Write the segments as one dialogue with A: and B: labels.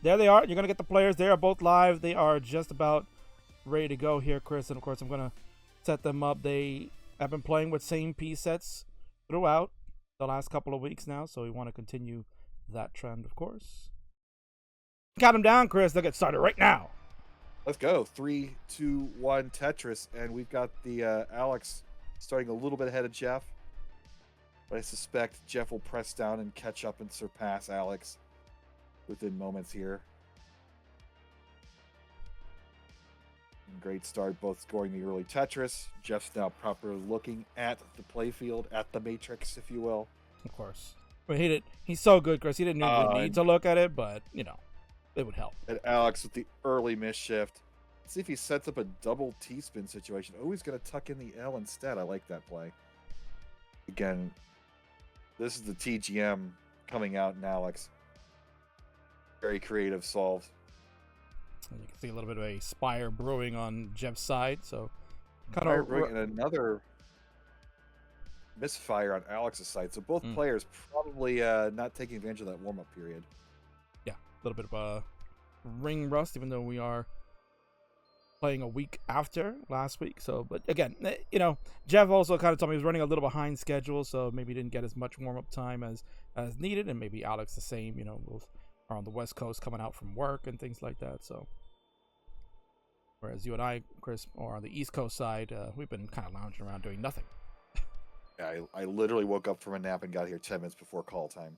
A: there they are. You're going to get the players. They are both live. They are just about ready to go here, Chris. And, of course, I'm going to set them up. They have been playing with same piece sets throughout the last couple of weeks now, so we want to continue that trend, of course. Count them down, Chris. They'll get started right now.
B: Let's go. 3, 2, 1, Tetris. And we've got the Alex starting a little bit ahead of Jeff. But I suspect Jeff will press down and catch up and surpass Alex within moments here. Great start, both scoring the early Tetris. Jeff's now properly looking at the playfield, at the matrix, if you will.
A: Of course. But he's so good, Chris. He didn't even need to look at it, but, you know, it would help.
B: And Alex with the early miss shift. Let's see if he sets up a double T-spin situation. Oh, he's going to tuck in the L instead. I like that play. Again, this is the TGM coming out in Alex. Very creative solves.
A: You can see a little bit of a Spire brewing on Jeff's side, so kind
B: Spire
A: of
B: brewing and another misfire on Alex's side. So both players probably not taking advantage of that warm-up period.
A: Yeah, a little bit of a ring rust, even though we are playing a week after last week. So, but again, you know, Jeff also kind of told me he was running a little behind schedule, so maybe he didn't get as much warm-up time as needed, and maybe Alex the same. You know, both are on the West Coast coming out from work and things like that. So, whereas you and I, Chris, are on the East Coast side, we've been kind of lounging around doing nothing.
B: Yeah, I literally woke up from a nap and got here 10 minutes before call time.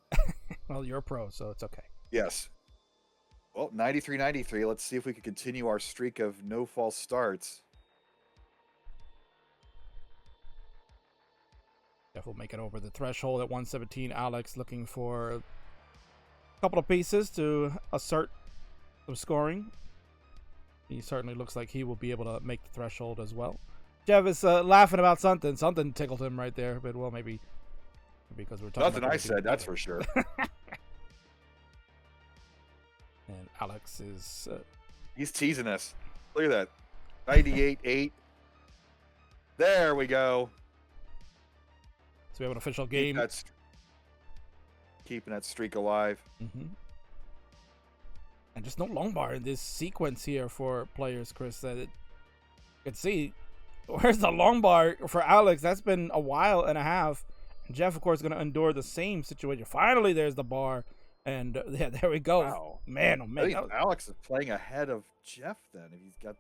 A: Well, you're a pro, so it's okay.
B: Yes. Well, 93-93. Let's see if we can continue our streak of no false starts.
A: Jeff will make it over the threshold at 117. Alex looking for a couple of pieces to assert some scoring. He certainly looks like he will be able to make the threshold as well. Jeff is laughing about something. Something tickled him right there. But, well, maybe because we're talking
B: Nothing I said, that's for sure.
A: And Alex is...
B: He's teasing us. Look at that. 98-8. There we go.
A: So we have an official game.
B: Keeping that streak alive.
A: Mm-hmm. And just no long bar in this sequence here for players, Chris. That you can see, where's the long bar for Alex? That's been a while and a half. And Jeff, of course, is going to endure the same situation. Finally, there's the bar. And yeah, there we go.
B: Wow.
A: Man, oh man.
B: I think Alex is playing ahead of Jeff then. If he's got,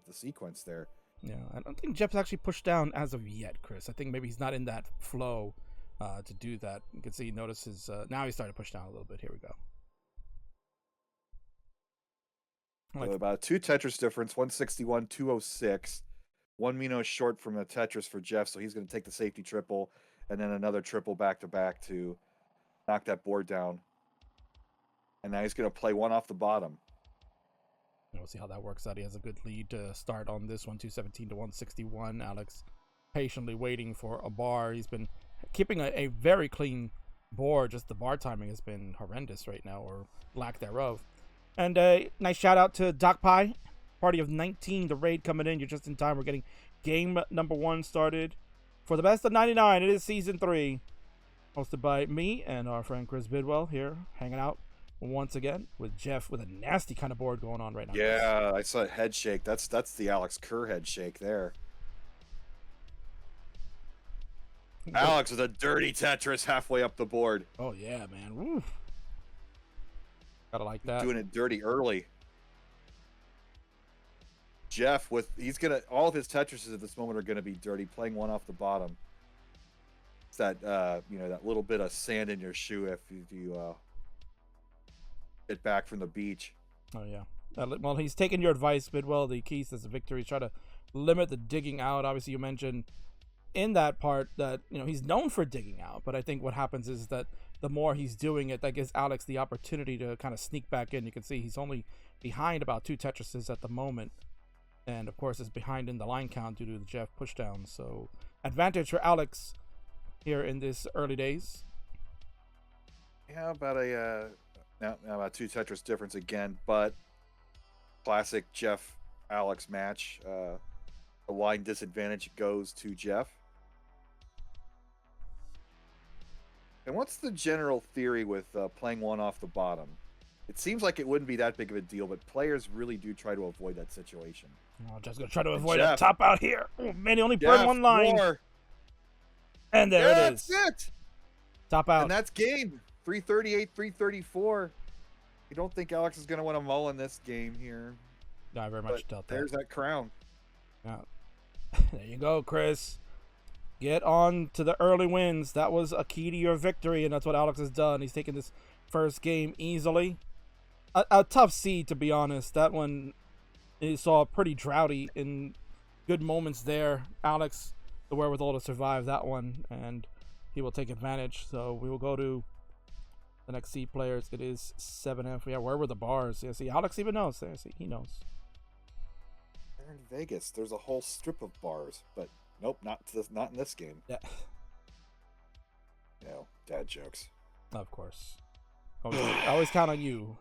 B: the sequence there.
A: Yeah, I don't think Jeff's actually pushed down as of yet, Chris. I think maybe he's not in that flow to do that. You can see, notice his, now he's starting to push down a little bit. Here we go.
B: So about 2 Tetris difference, 161, 206. 1 Mino short from a Tetris for Jeff, so he's going to take the safety triple, and then another triple back-to-back to knock that board down. And now he's going to play one off the bottom.
A: We'll see how that works out. He has a good lead to start on this one, 217 to 161. Alex patiently waiting for a bar. He's been keeping a very clean board. Just the bar timing has been horrendous right now, or lack thereof. And a nice shout out to Doc Pie, party of 19. The raid coming in. You're just in time. We're getting game number 1 started for the best of 99. It is season 3, hosted by me and our friend Chris Bidwell here, hanging out once again with Jeff with a nasty kind of board going on right now.
B: Yeah, I saw a head shake. That's the Alex Kerr head shake there. Alex with a dirty Tetris halfway up the board.
A: Oh yeah, man. Woo. Gotta like that.
B: Doing it dirty early. Jeff all of his Tetrises at this moment are gonna be dirty, playing one off the bottom. It's that that little bit of sand in your shoe if you get back from the beach.
A: Oh yeah. Well, he's taking your advice, Bidwell. The keys to the victory. Try to limit the digging out. Obviously, you mentioned in that part that he's known for digging out, but I think what happens is that the more he's doing it, that gives Alex the opportunity to kind of sneak back in. You can see he's only behind about 2 Tetrises at the moment, and of course is behind in the line count due to the Jeff pushdown. So advantage for Alex here in this early days.
B: Yeah, about now about 2 Tetris difference again, but classic Jeff Alex match. The line disadvantage goes to Jeff. And what's the general theory with playing one off the bottom? It seems like it wouldn't be that big of a deal, but players really do try to avoid that situation.
A: Oh, just gonna try to avoid
B: Jeff,
A: a top out here. Oh man, he only burned one line.
B: More.
A: And there it is.
B: That's it.
A: Top out.
B: And that's game. 338, 334. You don't think Alex is going to want to mull in this game here.
A: No, I very much doubt that.
B: There's that crown.
A: Yeah. There you go, Chris. Get on to the early wins. That was a key to your victory, and that's what Alex has done. He's taken this first game easily. A tough seed, to be honest. That one is saw pretty droughty in good moments there. Alex, the wherewithal to survive that one, and he will take advantage. So we will go to the next seed players. It is 7F. Yeah, where were the bars? Yeah, see, Alex even knows. There, see, he knows.
B: They're in Vegas. There's a whole strip of bars, but nope, not in this game.
A: Yeah.
B: You know, dad jokes.
A: Of course. I always count on you,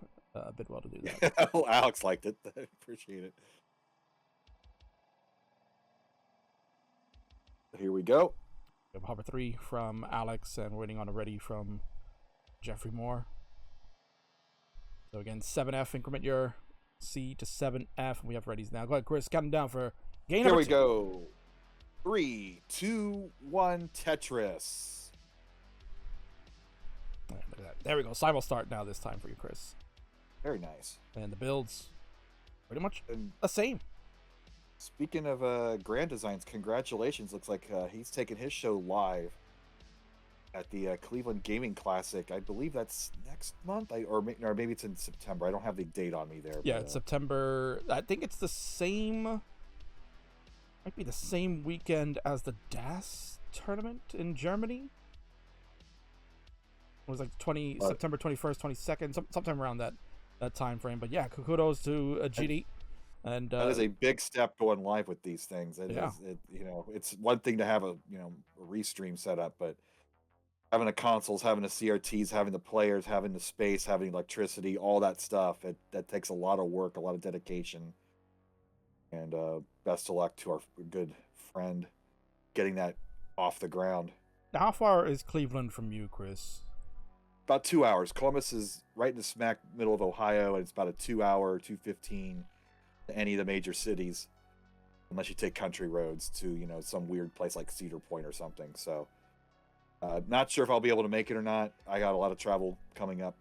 A: Bidwell, to do that.
B: Oh, Alex liked it. I appreciate it. Here we go.
A: We have hover 3 from Alex, and we're waiting on a ready from Jeffrey Moore. So again, 7F, increment your C to 7F, and we have readies now. Go ahead, Chris, count them down for game
B: Here
A: number
B: we
A: 2.
B: go. 3, 2, 1, Tetris.
A: Right, look at that. There we go. Simul start now this time for you, Chris.
B: Very nice.
A: And the builds, pretty much
B: And
A: the same.
B: speaking of Grand Designs, congratulations. Looks like he's taking his show live at the Cleveland Gaming Classic. I believe that's next month, or maybe it's in September. I don't have the date on me there.
A: Yeah,
B: but,
A: it's September. I think it's the same. Might be the same weekend as the DAS tournament in Germany. It was like September 21st, 22nd, sometime around that time frame. But yeah, kudos to GD. And
B: that is a big step going live with these things.
A: Yeah.
B: It's one thing to have a restream set up, but having the consoles, having the CRTs, having the players, having the space, having electricity, all that stuff, that takes a lot of work, a lot of dedication. And best of luck to our good friend getting that off the ground.
A: Now, how far is Cleveland from you, Chris?
B: About 2 hours. Columbus is right in the smack middle of Ohio, and it's about a 2 hour, 2:15 to any of the major cities, unless you take country roads to some weird place like Cedar Point or something. So not sure if I'll be able to make it or not. I got a lot of travel coming up,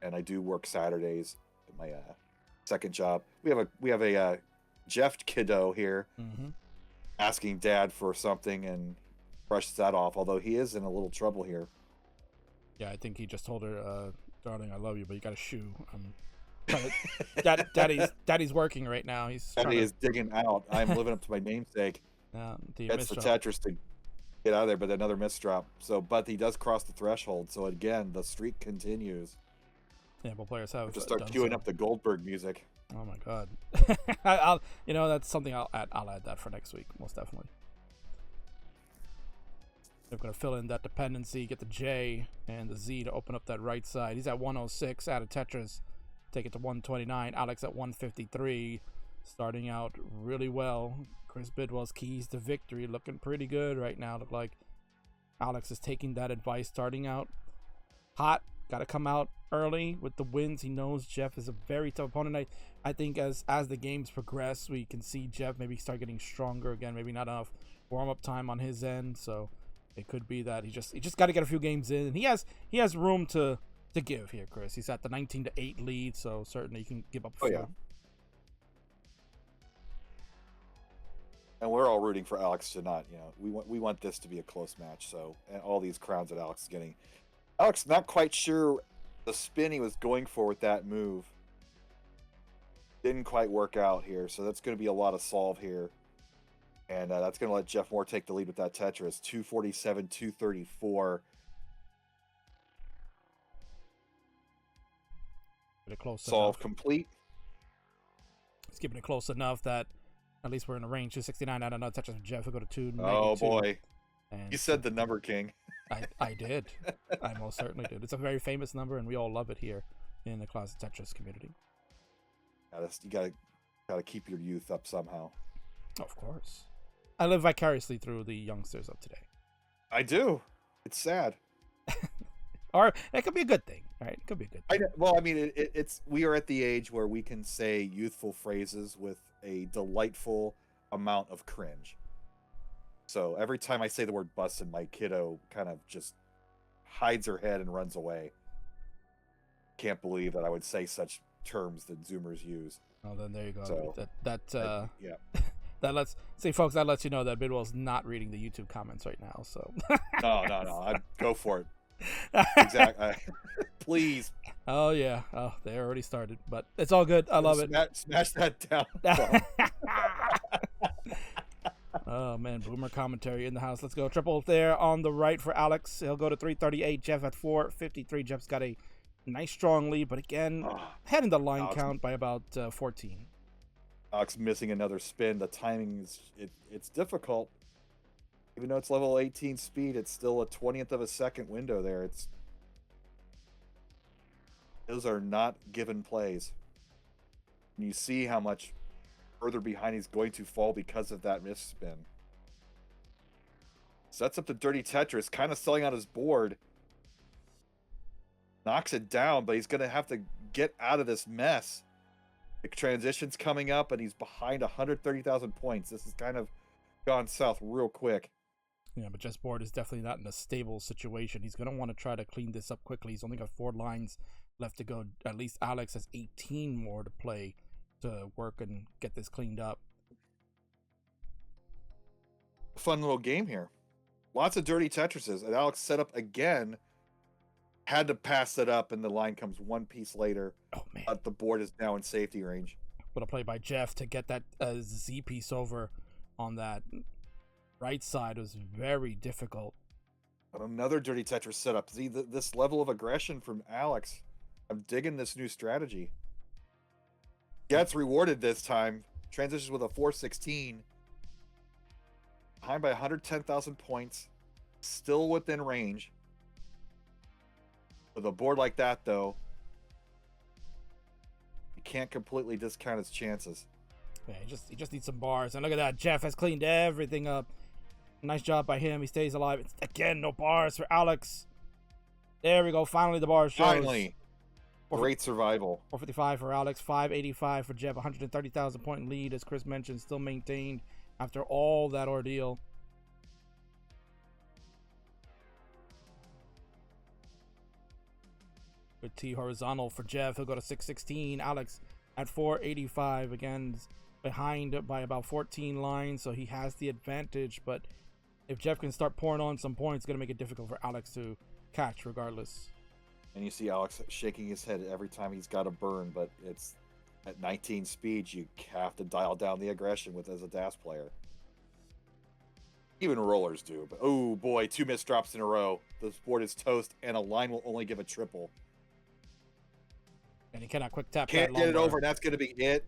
B: and I do work Saturdays at my second job. We have a Jeff kiddo here asking dad for something, and brushes that off, although he is in a little trouble here.
A: Yeah, I think he just told her, darling, I love you, but you got a shoe. Daddy's working right now.
B: Daddy is digging out. I'm living up to my namesake. That's the Tetris to get out of there, but another misdrop. But he does cross the threshold. So again, the streak continues.
A: Yeah, but players have
B: to start queuing up the Goldberg music.
A: Oh my God! That's something I'll add that for next week, most definitely. They're going to fill in that dependency, get the J and the Z to open up that right side. He's at 106 out of Tetris. Take it to 129. Alex at 153. Starting out really well. Chris Bidwell's keys to victory looking pretty good right now. Look like Alex is taking that advice, starting out hot. Got to come out early with the wins. He knows Jeff is a very tough opponent. I think as the games progress, we can see Jeff maybe start getting stronger again. Maybe not enough warm-up time on his end, so it could be that he just got to get a few games in, and he has room to give here, Chris. He's at the 19-8 lead, so certainly he can give up.
B: Oh yeah. And we're all rooting for Alex to not. We want this to be a close match. So, and all these crowns that Alex is getting. Alex not quite sure the spin he was going for with that move. Didn't quite work out here, so that's going to be a lot of solve here. And that's going to let Jeff Moore take the lead with that Tetris. 247, 234. Solve complete.
A: He's keeping it close enough that at least we're in a range. 269 out of no Tetris. Jeff will go to 2.
B: Oh, boy. And you said the number king.
A: I did. I most certainly did. It's a very famous number, and we all love it here in the Classic Tetris community.
B: Yeah, you gotta keep your youth up somehow.
A: Of course. I live vicariously through the youngsters of today.
B: I do. It's sad.
A: Or it could be a good thing, right? It could be a good thing.
B: Well, I mean, it's we are at the age where we can say youthful phrases with a delightful amount of cringe. So every time I say the word bussin', my kiddo kind of just hides her head and runs away. Can't believe that I would say such terms that Zoomers use.
A: Oh, then there you go.
B: So,
A: Yeah. That lets you know that Bidwell's not reading the YouTube comments right now. So
B: no, go for it. Exactly. Please.
A: Oh yeah. Oh, they already started, but it's all good. I love it.
B: Smash that down.
A: Oh man, boomer commentary in the house. Let's go. Triple there on the right for Alex. He'll go to 338. Jeff at 453. Jeff's got a nice strong lead, but again, heading the line count by about 14.
B: Alex missing another spin. The timing is it's difficult. Even though it's level 18 speed, it's still a 20th of a second window there. Those are not given plays. And you see how much further behind he's going to fall because of that miss spin. Sets up the dirty Tetris, kind of selling out his board. Knocks it down, but he's going to have to get out of this mess. The transition's coming up, and he's behind 130,000 points. This has kind of gone south real quick.
A: Yeah, but Jeff's board is definitely not in a stable situation. He's going to want to try to clean this up quickly. He's only got 4 lines left to go. At least Alex has 18 more to play to work and get this cleaned up.
B: Fun little game here. Lots of dirty Tetrises. And Alex set up again. Had to pass it up, and the line comes one piece later.
A: Oh, man.
B: But the board is now in safety range.
A: What a play by Jeff to get that Z piece over on that right side was very difficult.
B: Another dirty Tetris setup. See, this level of aggression from Alex. I'm digging this new strategy. Gets rewarded this time. Transitions with a 416. Behind by 110,000 points. Still within range. With a board like that, though, you can't completely discount his chances.
A: Yeah, he just needs some bars. And look at that. Jeff has cleaned everything up. Nice job by him. He stays alive. Again, no bars for Alex. There we go. Finally, the bars shows.
B: Finally. Great survival.
A: 455 for Alex, 585 for Jeff, 130,000 point lead, as Chris mentioned, still maintained after all that ordeal. Good T horizontal for Jeff. He'll go to 616. Alex at 485, again behind by about 14 lines, so he has the advantage. But if Jeff can start pouring on some points, it's going to make it difficult for Alex to catch regardless.
B: And you see Alex shaking his head every time he's got a burn, but it's at 19 speeds, you have to dial down the aggression with as a DAS player. Even rollers do, but oh boy, 2 missed drops in a row. This board is toast, and a line will only give a triple.
A: And he cannot quick tap.
B: Can't get it over, and that's going to be it.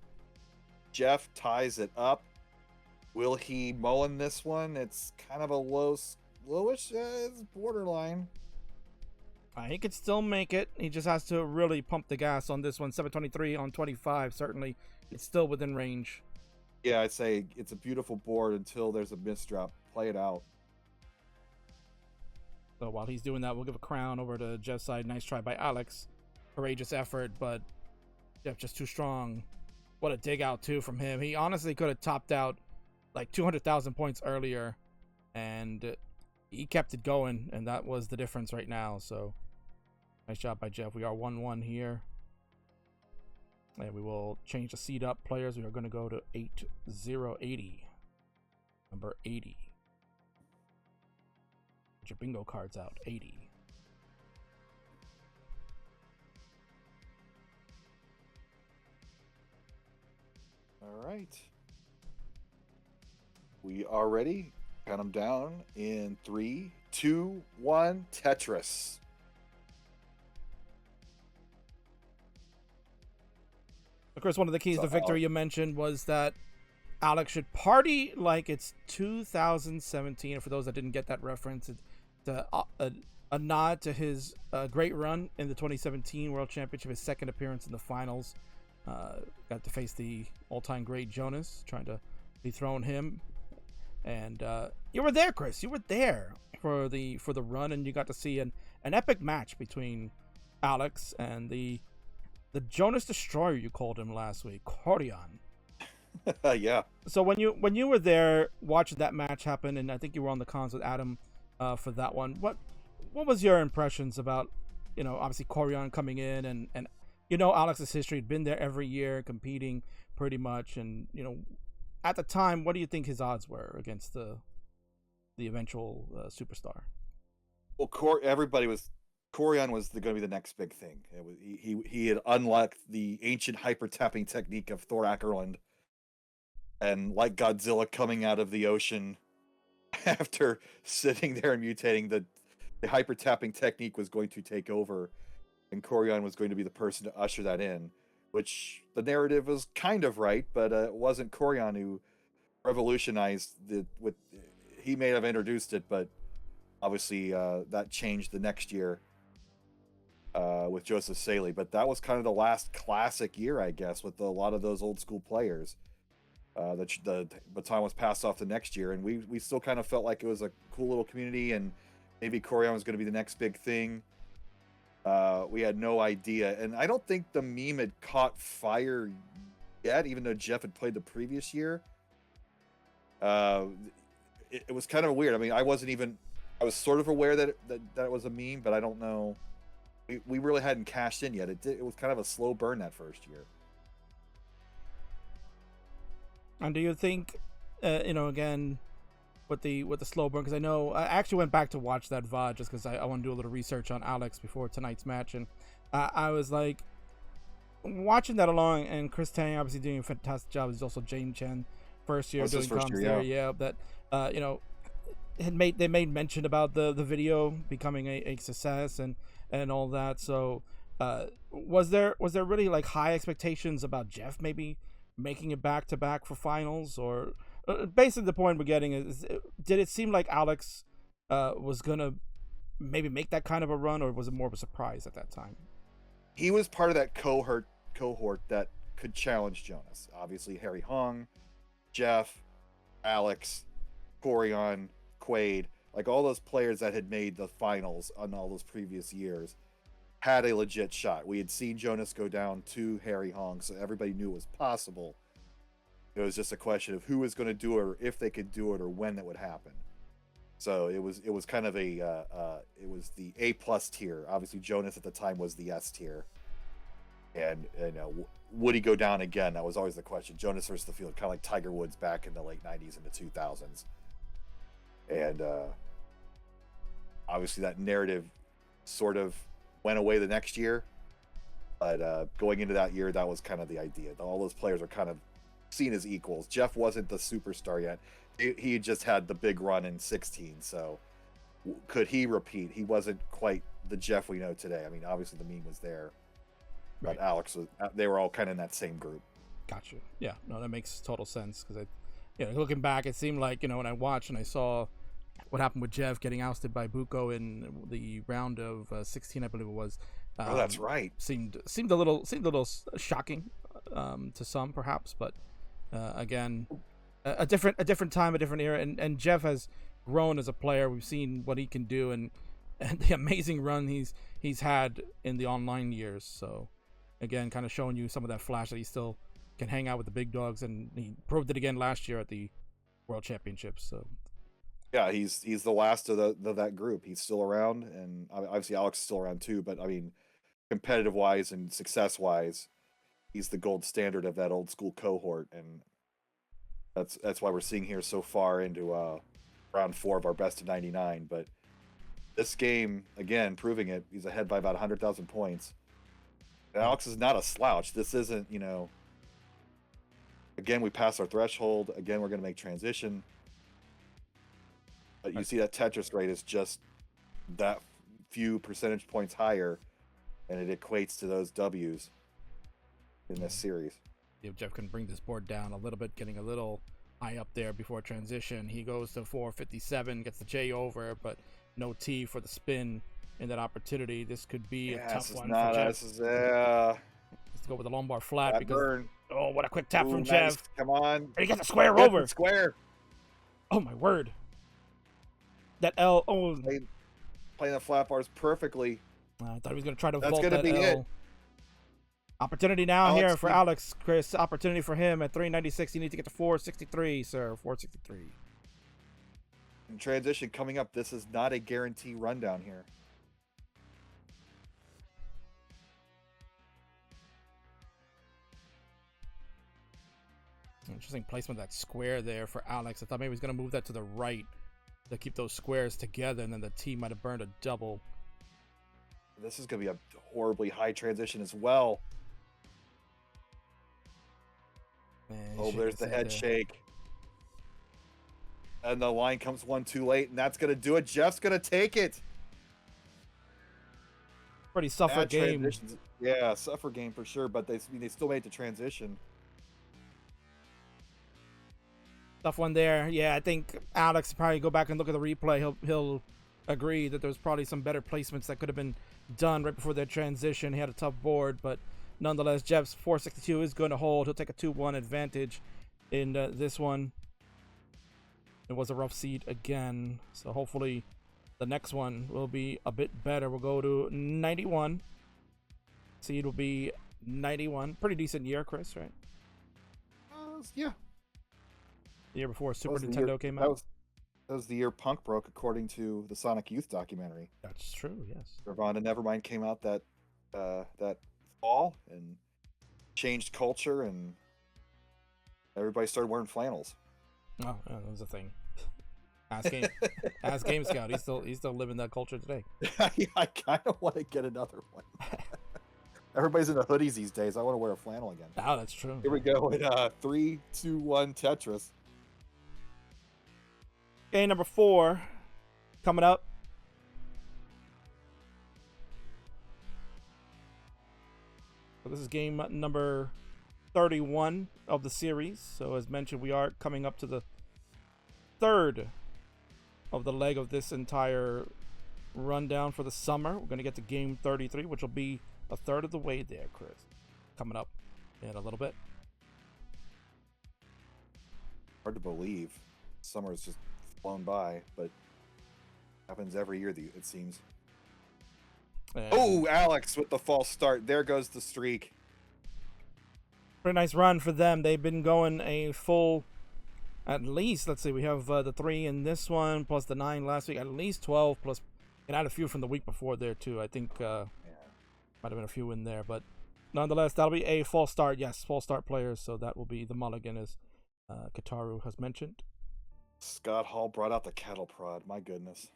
B: Jeff ties it up. Will he mullen this one? It's kind of a lowish, it's borderline.
A: He could still make it. He just has to really pump the gas on this one. 723 on 25. Certainly, it's still within range.
B: Yeah, I'd say it's a beautiful board until there's a misdrop. Play it out.
A: So while he's doing that, we'll give a crown over to Jeff's side. Nice try by Alex. Courageous effort, but Jeff just too strong. What a dig out, too, from him. He honestly could have topped out like 200,000 points earlier, and he kept it going, and that was the difference right now. So nice job by Jeff. We are 1-1 here. And we will change the seed up players. We are going to go to 8080. Number 80. Get your bingo cards out. 80.
B: All right. We are ready. Count them down in 3, 2, 1. Tetris.
A: Of course, one of the keys to victory you mentioned was that Alex should party like it's 2017. And for those that didn't get that reference, it's a nod to his great run in the 2017 World Championship, his second appearance in the finals. Got to face the all-time great Jonas, trying to dethrone him. And you were there, Chris. You were there for the run, and you got to see an an epic match between Alex and the Jonas Destroyer, you called him last week, Corian.
B: Yeah.
A: So when you were there watching that match happen, and I think you were on the cons with Adam for that one, what was your impressions about, obviously Corian coming in and Alex's history, had been there every year competing pretty much, and at the time, what do you think his odds were against the eventual superstar?
B: Well, Corian was going to be the next big thing. He had unlocked the ancient hyper tapping technique of Thor Ackerland, and like Godzilla coming out of the ocean after sitting there and mutating, the hyper tapping technique was going to take over, and Corian was going to be the person to usher that in, which the narrative was kind of right, but it wasn't Corian who revolutionized he may have introduced it, but obviously that changed the next year with Joseph Saley. But that was kind of the last classic year, I guess, with a lot of those old school players. The baton was passed off the next year, and we still kind of felt like it was a cool little community, and maybe Corian was going to be the next big thing. We had no idea, and I don't think the meme had caught fire yet, even though Jeff had played the previous year. It was kind of weird. I mean, I was sort of aware that it was a meme, but I don't know. We really hadn't cashed in yet. It was kind of a slow burn that first year.
A: And do you think, again, with the slow burn, because I know I actually went back to watch that VOD just because I want to do a little research on Alex before tonight's match, and I was like watching that along, and Chris Tang obviously doing a fantastic job. He's also James Chen, first year doing comms there, yeah. That they made mention about the video becoming a success and all that. So was there really like high expectations about Jeff maybe making it back to back for finals, or basically the point we're getting is, did it seem like Alex was gonna maybe make that kind of a run, or was it more of a surprise at that time?
B: He was part of that cohort that could challenge Jonas. Obviously, Harry Hong, Jeff, Alex, Corian, Quaid, like all those players that had made the finals on all those previous years had a legit shot. We had seen Jonas go down to Harry Hong, so everybody knew it was possible. It was just a question of who was going to do it, or if they could do it, or when that would happen. So it was kind of it was the A+ tier. Obviously, Jonas at the time was the S tier, and would he go down again? That was always the question. Jonas versus the field, kind of like Tiger Woods back in the late '90s and the 2000s, and obviously that narrative sort of went away the next year. But going into that year, that was kind of the idea. All those players are kind of seen as equals. Jeff wasn't the superstar yet. He just had the big run in 16. So could he repeat? He wasn't quite the Jeff we know today. I mean, obviously the meme was there, but right. Alex was. They were all kind of in that same group.
A: Gotcha. Yeah, no, that makes total sense, because looking back, it seemed like when I watched and I saw what happened with Jeff getting ousted by Buko in the round of 16, I believe it was.
B: Oh, that's right.
A: Seemed a little shocking to some, perhaps, but again, a different time, a different era, and Jeff has grown as a player. We've seen what he can do, and the amazing run he's had in the online years. So again, kind of showing you some of that flash that he still can hang out with the big dogs, and he proved it again last year at the World Championships. So
B: yeah, he's the last of that group. He's still around, and obviously Alex is still around too. But I mean, competitive wise and success wise, he's the gold standard of that old school cohort, and that's why we're seeing here so far into round 4 of our best of 99. But this game again proving it, he's ahead by about 100,000 points. And Alex is not a slouch. This isn't again, we passed our threshold. Again, we're going to make transition. But you see that Tetris rate is just that few percentage points higher, and it equates to those W's in this series.
A: If Jeff can bring this board down a little bit, getting a little high up there before transition, he goes to 457, gets the J over, but no T for the spin in that opportunity. This could be a tough one for Jeff. Let's go with the lumbar flat because burn. Oh, what a quick tap from
B: nice.
A: Jeff!
B: Come on,
A: and he gets a square over.
B: Square.
A: Oh my word! That L. Oh,
B: playing the flat bars perfectly.
A: I thought he was going to try to
B: That's
A: vault
B: gonna
A: that
B: be
A: L.
B: it.
A: Opportunity now
B: Alex,
A: here for Alex, Chris. Opportunity for him at 396. You need to get to 463, sir. 463.
B: In transition coming up, this is not a guarantee rundown here.
A: Interesting placement of that square there for Alex. I thought maybe he was going to move that to the right to keep those squares together, and then the T might have burned a double.
B: This is going to be a horribly high transition as well. Oh, there's the head shake. And the line comes one too late, and that's going to do it. Jeff's going to take it.
A: Pretty suffer game.
B: Yeah, suffer game for sure, but they still made the transition.
A: Tough one there. Yeah, I think Alex probably go back and look at the replay. He'll agree that there was probably some better placements that could have been done right before their transition. He had a tough board, but nonetheless, Jeff's 462 is going to hold. He'll take a 2-1 advantage in this one. It was a rough seed again, so hopefully the next one will be a bit better. We'll go to 91. Seed will be 91. Pretty decent year, Chris, right?
B: Yeah.
A: The year before Super Nintendo came out.
B: That was the year Punk broke, according to the Sonic Youth documentary.
A: That's true, yes.
B: Nirvana Nevermind came out that fall and changed culture, and everybody started wearing flannels.
A: Oh, yeah, that was a thing. Ask Game Scout. He's still living that culture today.
B: I kind of want to get another one. Everybody's into hoodies these days. I want to wear a flannel again.
A: Oh, that's true.
B: Here we go in 3, 2, 1 Tetris.
A: Game number 4 coming up. So this is game number 31 of the series. So as mentioned, we are coming up to the third of the leg of this entire rundown for the summer. We're going to get to game 33, which will be a third of the way there, Chris. Coming up in a little bit.
B: Hard to believe. Summer's just flown by, but happens every year, it seems. Oh, Alex with the false start. There goes the streak.
A: Pretty nice run for them. They've been going a full, at least, let's see, we have the 3 in this one, plus the 9 last week, at least 12, plus, and add a few from the week before there, too. I think might have been a few in there, but nonetheless, that'll be a false start. Yes, false start players, so that will be the mulligan, as Kitaru has mentioned.
B: Scott Hall brought out the cattle prod. My goodness.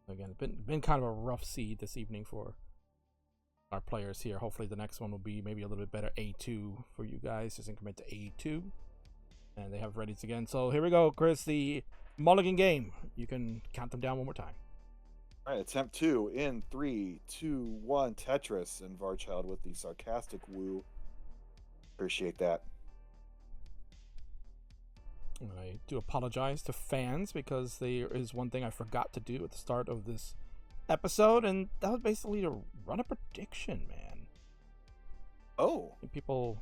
A: Again, been kind of a rough seed this evening for our players here. Hopefully the next one will be maybe a little bit better. A2 for you guys. Just increment to A2. And they have readies again. So here we go, Chris. The mulligan game. You can count them down one more time.
B: All right, attempt 2 in 3, 2, 1 Tetris. And Varchild with the sarcastic woo. Appreciate that.
A: I do apologize to fans because there is one thing I forgot to do at the start of this episode, and that was basically to run a prediction, man.
B: Oh.
A: People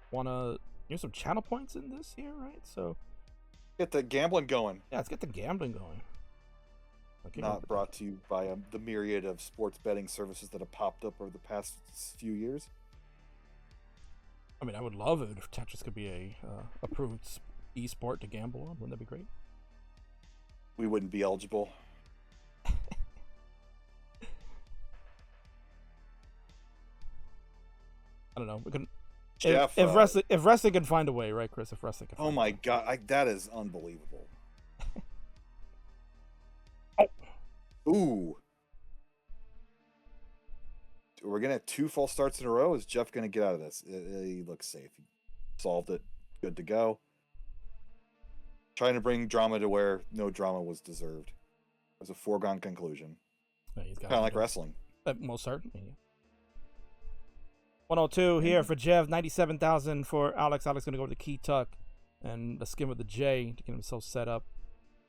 A: want to some channel points in this here, right? So
B: get the gambling going.
A: Yeah, let's get the gambling going.
B: Not brought to you by the myriad of sports betting services that have popped up over the past few years.
A: I mean, I would love it if Tetris could be a approved e-sport to gamble on. Wouldn't that be great?
B: We wouldn't be eligible.
A: I don't know. We can.
B: Jeff,
A: if wrestling can find a way, right, Chris? If wrestling can.
B: Oh my God, that is unbelievable.
A: Oh.
B: Ooh. We're gonna have 2 false starts in a row. Is Jeff gonna get out of this? He looks safe. He solved it. Good to go. Trying to bring drama to where no drama was deserved. It was a foregone conclusion.
A: Yeah,
B: kind of like wrestling.
A: Most certainly. Yeah. 102 here for Jeff. 97,000 for Alex. Alex going to go to the key tuck and the skim with the J to get himself set up.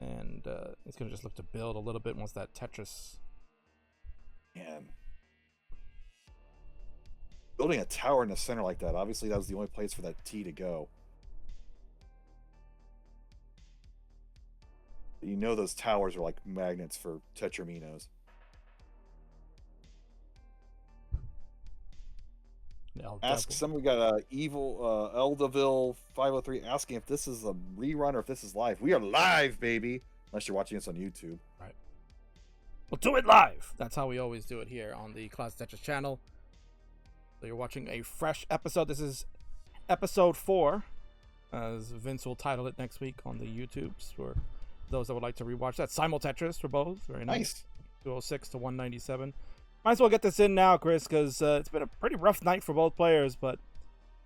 A: And he's going to just look to build a little bit once that Tetris.
B: Man. Building a tower in the center like that. Obviously, that was the only place for that T to go. You know those towers are like magnets for tetraminos. Somebody got a evil Eldaville 503 asking if this is a rerun or if this is live. We are live, baby. Unless you're watching us on YouTube.
A: Right. We'll do it live. That's how we always do it here on the Classic Tetris channel. So you're watching a fresh episode. This is episode 4, as Vince will title it next week on the YouTubes for those that would like to rewatch that. Simul Tetris for both. Very nice. 206 to 197. Might as well get this in now, Chris, because it's been a pretty rough night for both players, but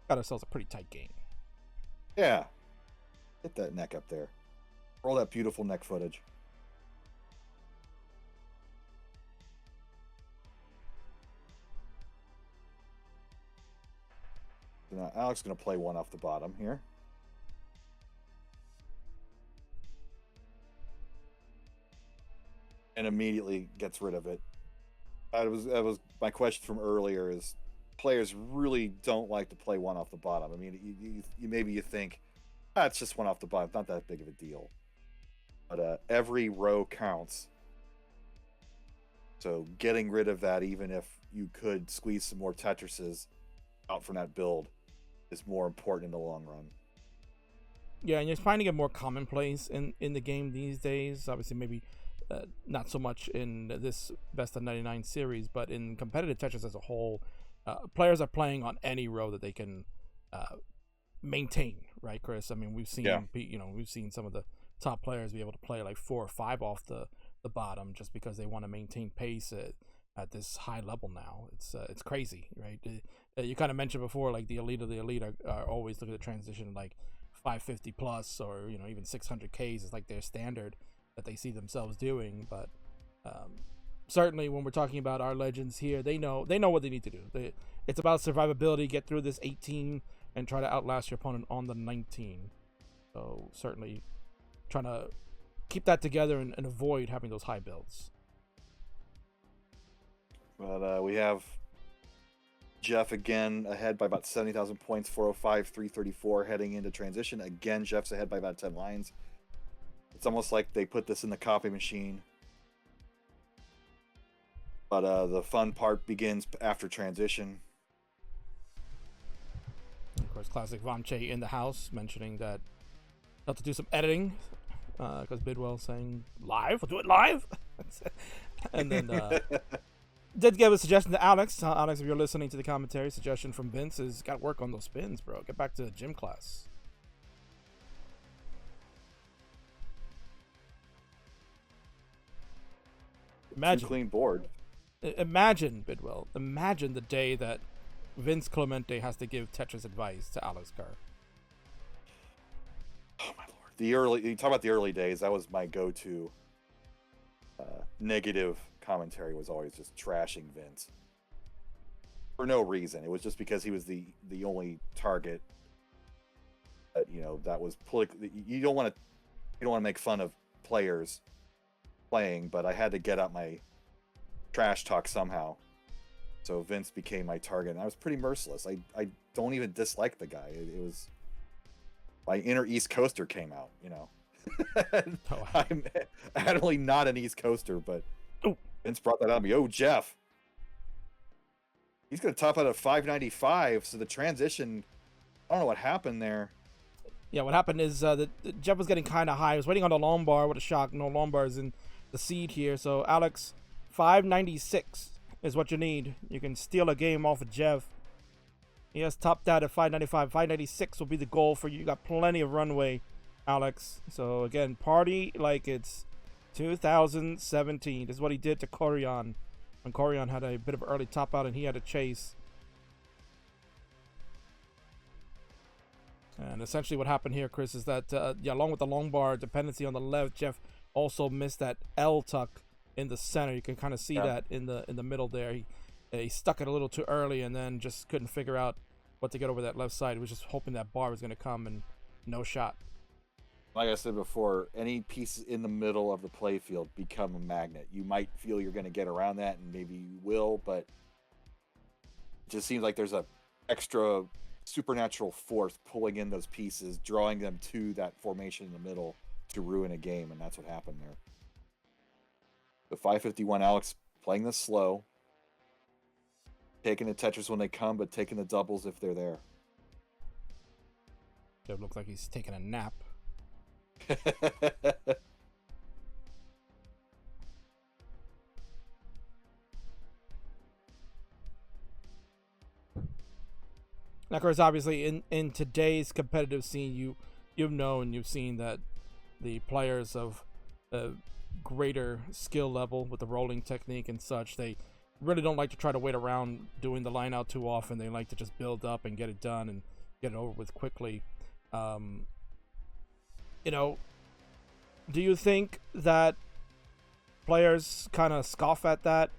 A: got ourselves a pretty tight game.
B: Yeah. Hit that neck up there. Roll that beautiful neck footage. So now Alex is going to play one off the bottom here. And immediately gets rid of it. That was my question from earlier. Is players really don't like to play one off the bottom. I mean, maybe you think, it's just one off the bottom. It's not that big of a deal. But every row counts. So getting rid of that, even if you could squeeze some more Tetrises out from that build, is more important in the long run.
A: Yeah, and you're finding it more commonplace in the game these days. Obviously, maybe not so much in this Best of 99 series, but in competitive Tetris as a whole, players are playing on any row that they can maintain, right, Chris? I mean, we've seen we've seen some of the top players be able to play like 4 or 5 off the bottom just because they want to maintain pace at this high level now. It's crazy, right? You kind of mentioned before, like the elite of the elite are always looking at the transition like 550 plus or even 600Ks is like their standard that they see themselves doing. But certainly when we're talking about our legends here, they know what they need to do. It's about survivability. Get through this 18 and try to outlast your opponent on the 19. So certainly trying to keep that together and avoid having those high builds.
B: But we have Jeff again ahead by about 70,000 points, 405, 334 heading into transition. Again, Jeff's ahead by about 10 lines. It's almost like they put this in the copy machine. But the fun part begins after transition.
A: Of course, Classic Vamche in the house mentioning that they'll have to do some editing because Bidwell saying live, we'll do it live. And then did give a suggestion to Alex. Alex, if you're listening to the commentary, suggestion from Vince is got to work on those spins, bro. Get back to the gym class. Imagine
B: clean board.
A: Imagine, Bidwell. Imagine the day that Vince Clemente has to give Tetris advice to Alex Kerr.
B: Oh my lord! You talk about the early days. That was my go-to. Negative commentary was always just trashing Vince for no reason. It was just because he was the only target. That was politically. You don't want to make fun of players playing, but I had to get out my trash talk somehow. So Vince became my target, and I was pretty merciless. I don't even dislike the guy. It was my inner East Coaster came out, I'm adamantly not an East Coaster, but Vince brought that out of me. Oh, Jeff. He's going to top out at 595, so the transition, I don't know what happened there.
A: Yeah, what happened is that Jeff was getting kind of high. He was waiting on the long bar with a shock. No long bars in the seed here. So, Alex, 596 is what you need. You can steal a game off of Jeff. He has topped out at 595. 596 will be the goal for you. You got plenty of runway, Alex. So, again, party like it's 2017. This is what he did to Corian. When Corian had a bit of an early top out and he had to chase. And essentially what happened here, Chris, is that along with the long bar dependency on the left, Jeff also missed that L tuck in the center. You can kind of see that in the middle there. He stuck it a little too early and then just couldn't figure out what to get over that left side. He was just hoping that bar was going to come and no shot.
B: Like I said before, any pieces in the middle of the playfield become a magnet. You might feel you're going to get around that, and maybe you will, but it just seems like there's a extra supernatural force pulling in those pieces, drawing them to that formation in the middle to ruin a game, and that's what happened there. The 551 Alex playing this slow, taking the Tetris when they come, but taking the doubles if they're there.
A: It looks like he's taking a nap. Now, of course, obviously, in today's competitive scene, you've seen that the players of a greater skill level with the rolling technique and such, they really don't like to try to wait around doing the line out too often. They like to just build up and get it done and get it over with quickly. Do you think that players kind of scoff at that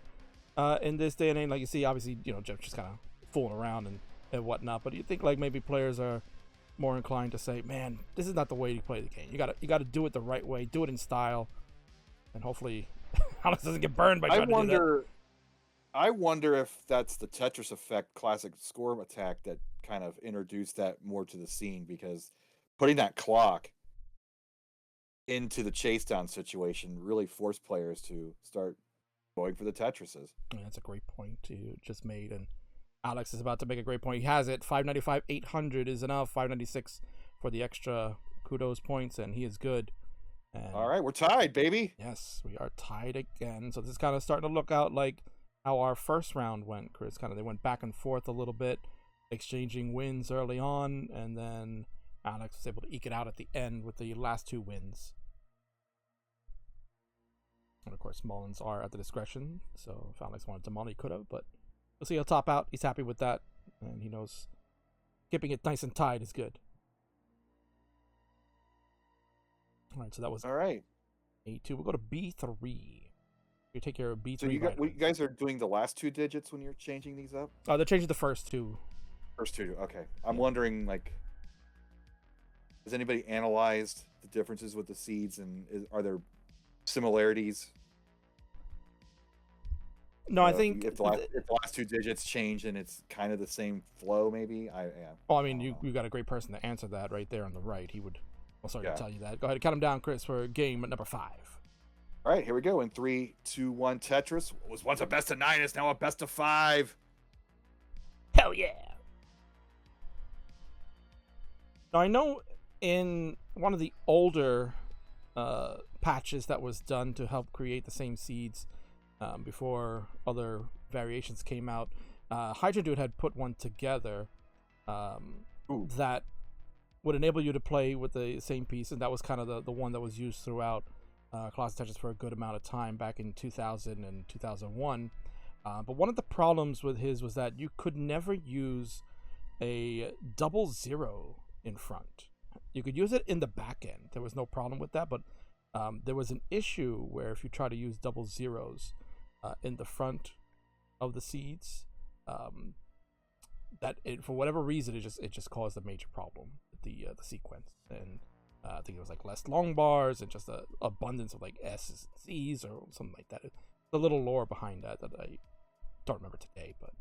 A: in this day and age? Like you see, obviously, Jeff just kind of fooling around and whatnot. But do you think like maybe players are more inclined to say, "Man, this is not the way to play the game. You gotta do it the right way. Do it in style, and hopefully, Alex doesn't get burned by trying to do that."
B: I wonder if that's the Tetris effect, classic score attack that kind of introduced that more to the scene, because putting that clock into the chase down situation really forced players to start going for the Tetrises.
A: That's a great point you just made, and Alex is about to make a great point. He has it. 595, 800 is enough. 596 for the extra kudos points, and he is good. And
B: all right, we're tied, baby.
A: Yes, we are tied again. So this is kind of starting to look out like how our first round went, Chris. They went back and forth a little bit, exchanging wins early on, and then Alex was able to eke it out at the end with the last two wins. And of course, Mullins are at the discretion, so if Alex wanted to mull, he could have, but we'll see. He'll top out. He's happy with that, and he knows keeping it nice and tied is good. All right, so that was
B: all right.
A: A2. We'll go to B3. You take care of B3.
B: So you guys are doing the last two digits when you're changing these up?
A: Oh, they're changing the first two.
B: First two, okay. I'm wondering, like, has anybody analyzed the differences with the seeds, and are there similarities?
A: No, I think
B: if the last two digits change and it's kind of the same flow, maybe.
A: Well, I mean, you got a great person to answer that right there on the right. He would. Well, sorry to tell you that. Go ahead and count him down, Chris, for game number 5.
B: All right, here we go. In 3, 2, 1, Tetris. What was once a best of 9 is now a best of 5.
A: Hell yeah! Now, I know in one of the older patches that was done to help create the same seeds before other variations came out, Hydra Dude had put one together that would enable you to play with the same piece, and that was kind of the one that was used throughout Classic Tetris for a good amount of time back in 2000 and 2001. But one of the problems with his was that you could never use a 00 in front. You could use it in the back end. There was no problem with that, but there was an issue where if you try to use 00s in the front of the seeds, that it, for whatever reason, it just caused a major problem with the sequence. And I think it was like less long bars and just an abundance of like S's and C's or something like that. The little lore behind that I don't remember today, but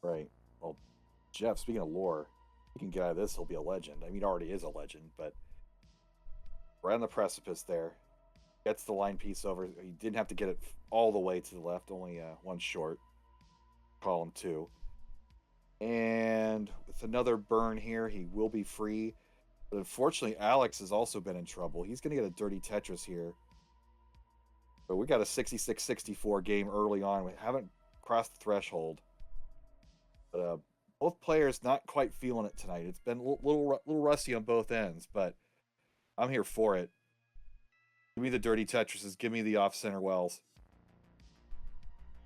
B: right. Well, Jeff, speaking of lore, he can get out of this, he'll be a legend. I mean, he already is a legend, but right on the precipice there, gets the line piece over. He didn't have to get it all the way to the left, only one short. Column 2. And with another burn here, he will be free. But unfortunately, Alex has also been in trouble. He's going to get a dirty Tetris here. But we got a 66-64 game early on. We haven't crossed the threshold. But both players not quite feeling it tonight. It's been a little rusty on both ends, but I'm here for it. Give me the dirty Tetrises. Give me the off-center wells.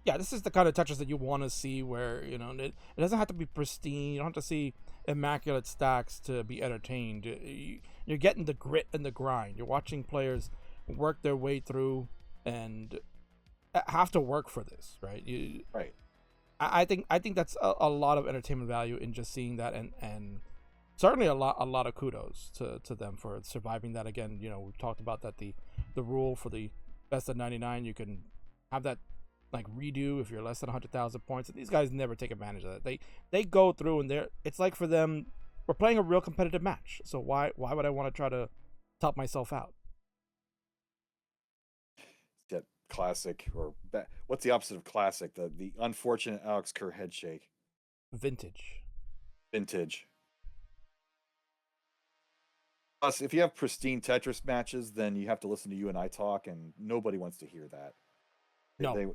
A: Yeah, this is the kind of Tetris that you want to see where, it doesn't have to be pristine. You don't have to see immaculate stacks to be entertained. You're getting the grit and the grind. You're watching players work their way through and have to work for this, right?
B: Right.
A: I think that's a lot of entertainment value in just seeing that, and certainly a lot of kudos to them for surviving that. Again, we've talked about that the rule for the best of 99, you can have that like redo if you're less than 100,000 points, and these guys never take advantage of that. They go through, and it's like for them, we're playing a real competitive match, so why would I want to try to top myself out?
B: classic, or what's the opposite of classic? The unfortunate Alex Kerr head shake.
A: Vintage.
B: Vintage. Plus, if you have pristine Tetris matches, then you have to listen to you and I talk, and nobody wants to hear that.
A: No.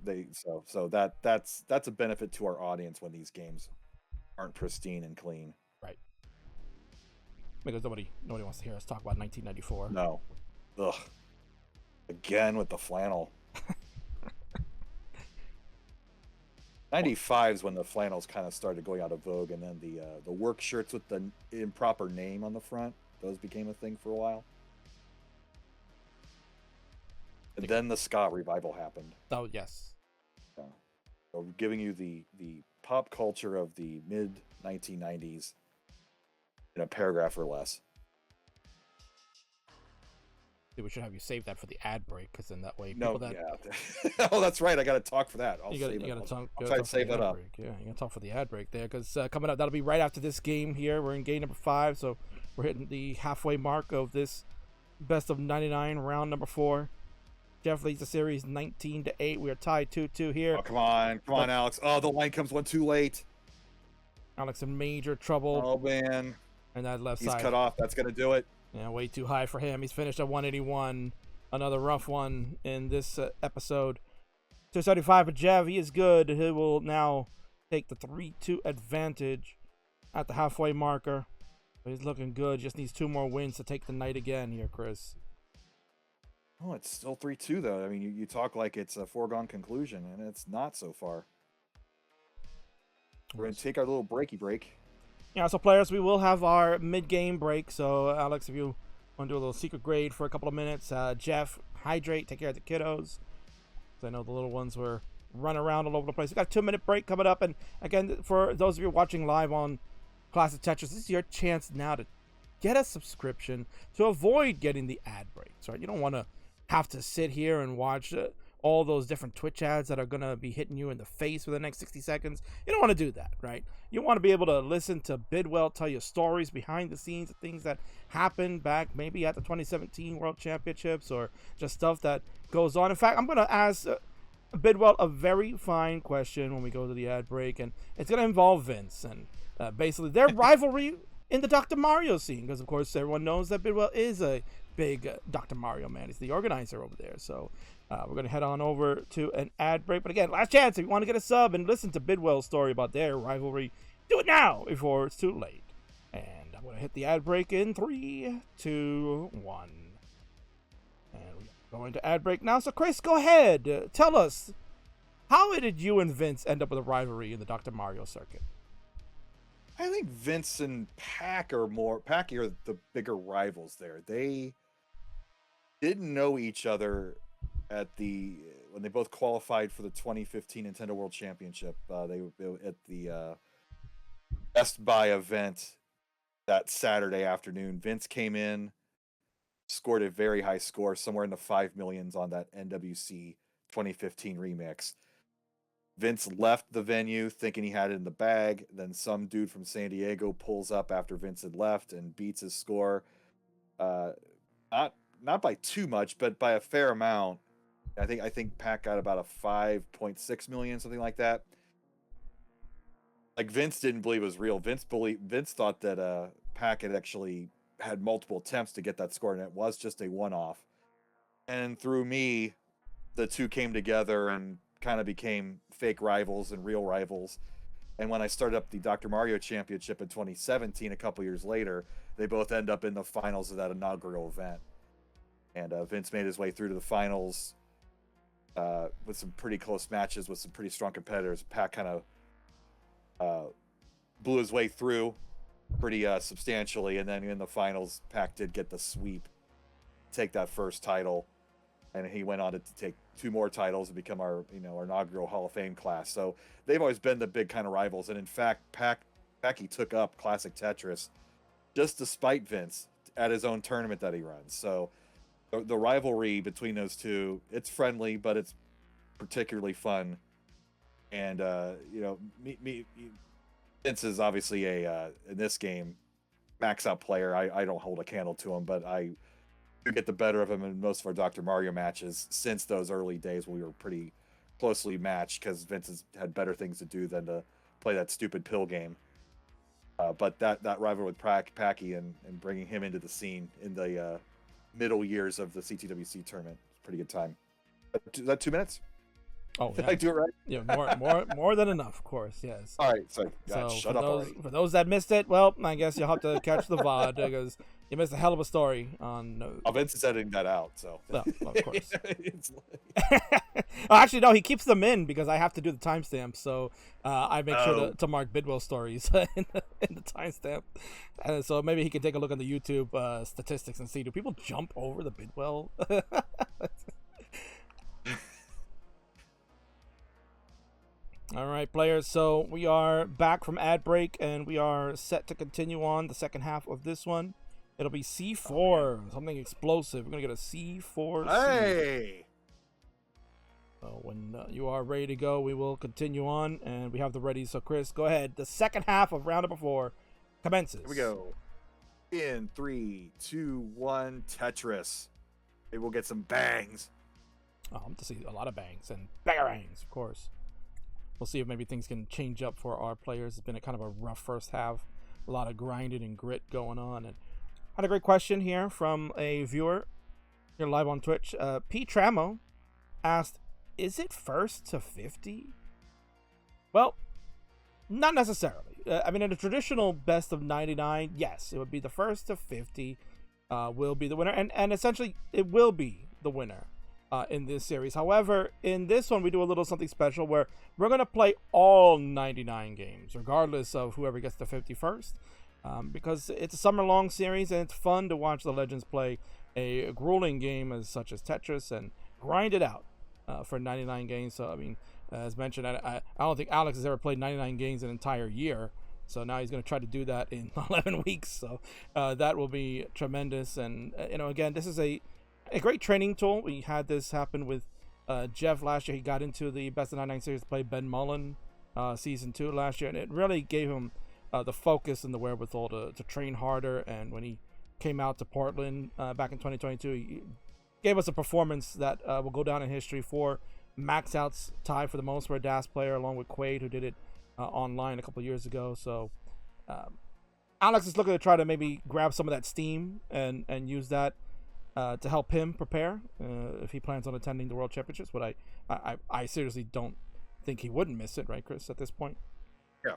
B: So that's a benefit to our audience when these games aren't pristine and clean.
A: Right. Because nobody wants to hear us talk about 1994.
B: No. Ugh. Again with the flannel. 95 is when the flannels kind of started going out of vogue, and then the work shirts with the improper name on the front, those became a thing for a while. And then the ska revival happened.
A: Oh, yes.
B: So giving you the pop culture of the mid 1990s in a paragraph or less.
A: We should have you save that for the ad break, because then that way
B: yeah. Oh, that's right. I got to talk for that. I'll try to save that up.
A: Yeah, you got to talk for the ad break there, because coming up, that'll be right after this game here. We're in game number 5, so we're hitting the halfway mark of this best of 99 round number 4. Jeff leads the series 19-8. We are tied 2-2 here.
B: Oh, come on, Alex. Oh, the line comes one too late.
A: Alex in major trouble.
B: Oh man.
A: And that left side.
B: He's cut off. That's gonna do it.
A: Yeah, way too high for him. He's finished at 181. Another rough one in this episode. 275 for Jeff. He is good. He will now take the 3-2 advantage at the halfway marker. But he's looking good. Just needs 2 more wins to take the night again here, Chris.
B: Oh, it's still 3-2 though. I mean, you talk like it's a foregone conclusion, and it's not so far. We're going to take our little breaky break.
A: Yeah, so players, we will have our mid-game break. So, Alex, if you want to do a little secret grade for a couple of minutes, Jeff, hydrate, take care of the kiddos. I know the little ones were running around all over the place. We've got a 2-minute break coming up. And again, for those of you watching live on Classic Tetris, this is your chance now to get a subscription to avoid getting the ad breaks, right? You don't want to have to sit here and watch all those different Twitch ads that are going to be hitting you in the face for the next 60 seconds. You don't want to do that, right? You want to be able to listen to Bidwell tell you stories behind the scenes of things that happened back maybe at the 2017 World Championships, or just stuff that goes on. In fact, I'm going to ask Bidwell a very fine question when we go to the ad break, and it's going to involve Vince and basically their rivalry in the Dr. Mario scene, because of course everyone knows that Bidwell is a big Dr. Mario man. He's the organizer over there. So we're going to head on over to an ad break. But again, last chance. If you want to get a sub and listen to Bidwell's story about their rivalry, do it now before it's too late. And I'm going to hit the ad break in 3, 2, 1. And we're going to ad break now. So Chris, go ahead. Tell us, how did you and Vince end up with a rivalry in the Dr. Mario circuit?
B: I think Vince and Pac are the bigger rivals there. They didn't know each other when they both qualified for the 2015 Nintendo World Championship. They were at the Best Buy event that Saturday afternoon. Vince came in, scored a very high score, somewhere in the 5 millions on that NWC 2015 remix. Vince left the venue thinking he had it in the bag. Then some dude from San Diego pulls up after Vince had left and beats his score. Not by too much, but by a fair amount. I think Pac got about a 5.6 million, something like that. Like, Vince didn't believe it was real. Vince thought that Pac had actually had multiple attempts to get that score, and it was just a one-off. And through me, the two came together and kind of became fake rivals and real rivals. And when I started up the Dr. Mario Championship in 2017, a couple years later, they both end up in the finals of that inaugural event. And Vince made his way through to the finals with some pretty close matches with some pretty strong competitors. Pac kind of blew his way through pretty substantially, and then in the finals, Pac did get the sweep, take that first title, and he went on to take 2 more titles and become our inaugural Hall of Fame class. So they've always been the big kind of rivals. And in fact, Packy took up Classic Tetris just despite Vince at his own tournament that he runs. So the rivalry between those two, it's friendly, but it's particularly fun. And Vince is obviously in this game, max out player. I don't hold a candle to him, but do get the better of him in most of our Dr. Mario matches since those early days when we were pretty closely matched because Vince has had better things to do than to play that stupid pill game. But that rivalry with Packy and bringing him into the scene in the middle years of the CTWC tournament, pretty good time. Is that 2 minutes?
A: Oh,
B: Did
A: yeah.
B: I do it right?
A: Yeah, more than enough, of course. Yes.
B: All right, so
A: So
B: shut up already.
A: for those that missed it, well, I guess you'll have to catch the VOD because you missed a hell of a story on.
B: Vince is editing that out, so.
A: Well, of course. Actually, no, he keeps them in because I have to do the timestamp, so I make sure to mark Bidwell stories in the timestamp. So maybe he can take a look on the YouTube statistics and see, do people jump over the Bidwell? All right, players, so we are back from ad break, and we are set to continue on the second half of this one. It'll be C4, something explosive. We're going to get a C4.
B: Hey!
A: So when you are ready to go, we will continue on, and we have the ready. So, Chris, go ahead. The second half of round number 4 commences.
B: Here we go. In 3, 2, 1, Tetris. Maybe we'll get some bangs.
A: Oh, I'm to see a lot of bangs and bangs, of course. We'll see if maybe things can change up for our players. It's been a kind of a rough first half. A lot of grinding and grit going on. And had a great question here from a viewer here live on Twitch. P. Tramo asked, is it first to 50? Well, not necessarily. I mean, in a traditional best of 99, yes, it would be the first to 50 will be the winner. And essentially, it will be the winner. In this series. However, in this one, we do a little something special where we're going to play all 99 games, regardless of whoever gets the 51st, because it's a summer-long series, and it's fun to watch the legends play a grueling game such as Tetris and grind it out for 99 games. So, I mean, as mentioned, I don't think Alex has ever played 99 games an entire year, so now he's going to try to do that in 11 weeks. So that will be tremendous. And, again, this is a great training tool. We had this happen with Jeff last year. He got into the Best of 99 series to play Ben Mullen season 2 last year, and it really gave him the focus and the wherewithal to train harder. And when he came out to Portland back in 2022, he gave us a performance that will go down in history for max outs, tied for the most for a DAS player, along with Quaid, who did it online a couple of years ago. So Alex is looking to try to maybe grab some of that steam and use that to help him prepare if he plans on attending the World Championships. But I seriously don't think he wouldn't miss it, right, Chris, at this point?
B: Yeah.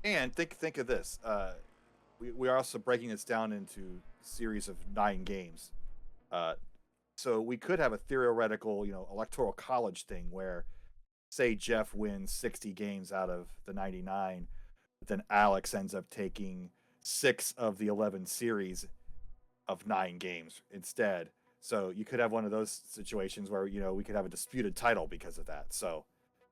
B: And think of this. We are also breaking this down into a series of 9 games. So we could have a theoretical, electoral college thing where, say, Jeff wins 60 games out of the 99, but then Alex ends up taking 6 of the 11 series of 9 games instead. So you could have one of those situations where we could have a disputed title because of that. So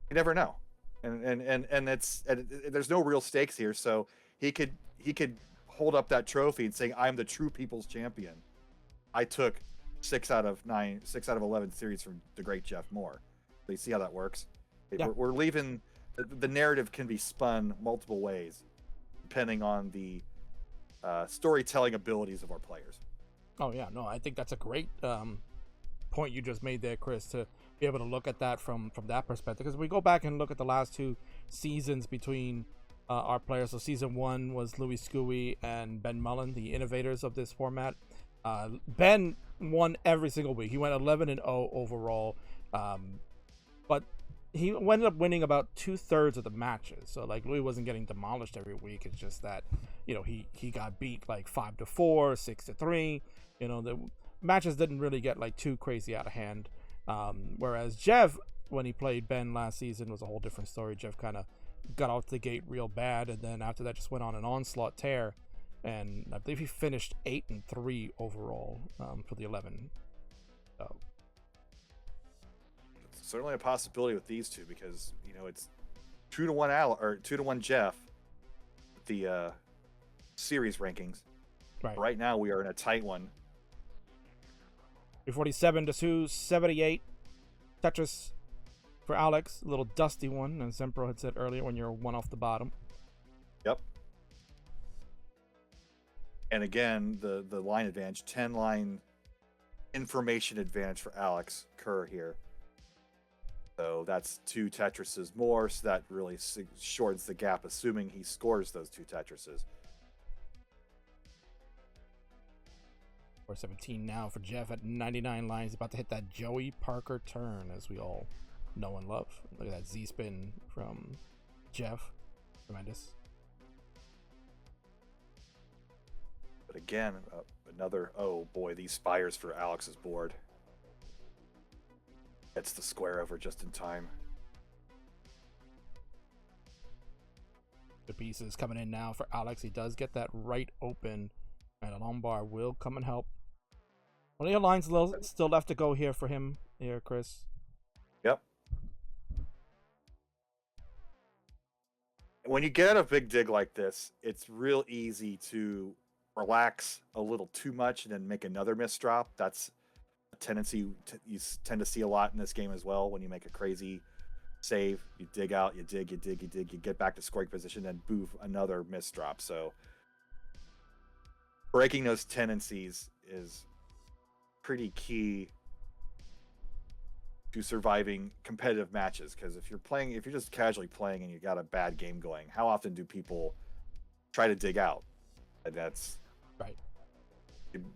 B: you never know, and there's no real stakes here. So he could hold up that trophy and say, "I'm the true people's champion. I took 6 out of 11 series from the great Jeff Moore." So you see how that works?
A: Yeah.
B: We're leaving the narrative can be spun multiple ways depending on the storytelling abilities of our players.
A: Oh yeah, no, I think that's a great point you just made there, Chris, to be able to look at that from that perspective. Because we go back and look at the last 2 seasons between our players. So season 1 was Louis Scuey and Ben Mullen, the innovators of this format. Ben won every single week. He went 11-0 overall, but he ended up winning about 2/3 of the matches. So like Louis wasn't getting demolished every week. It's just that he got beat like 5-4, 6-3. The matches didn't really get like too crazy out of hand. Whereas Jeff, when he played Ben last season, was a whole different story. Jeff kind of got off the gate real bad, and then after that just went on an onslaught tear. And I believe he finished 8-3 overall for the 11. So
B: it's certainly a possibility with these two because it's 2-1 Al or 2-1 Jeff with the series rankings. Right now we are in a tight one.
A: 347-2, 78. Tetris for Alex, a little dusty one, as Zempro had said earlier, when you're 1 off the bottom.
B: Yep. And again, the line advantage, 10 line information advantage for Alex Kerr here. So that's 2 Tetrises more, so that really shortens the gap, assuming he scores those 2 Tetrises.
A: 417 now for Jeff at 99 lines, about to hit that Joey Parker turn, as we all know and love. Look at that Z-spin from Jeff. Tremendous.
B: But again, another, oh boy, these spires for Alex's board. Gets the square over just in time.
A: The pieces coming in now for Alex. He does get that right open, and a long bar will come and help. Only a lines still left to go here for him here, Chris.
B: Yep. When you get a big dig like this, it's real easy to relax a little too much and then make another misdrop. That's a tendency you tend to see a lot in this game as well. When you make a crazy save, you dig out, you dig, you get back to scoring position, and boof, another misdrop. So breaking those tendencies is pretty key to surviving competitive matches, because if you're just casually playing and you got a bad game going, how often do people try to dig out? And that's
A: right.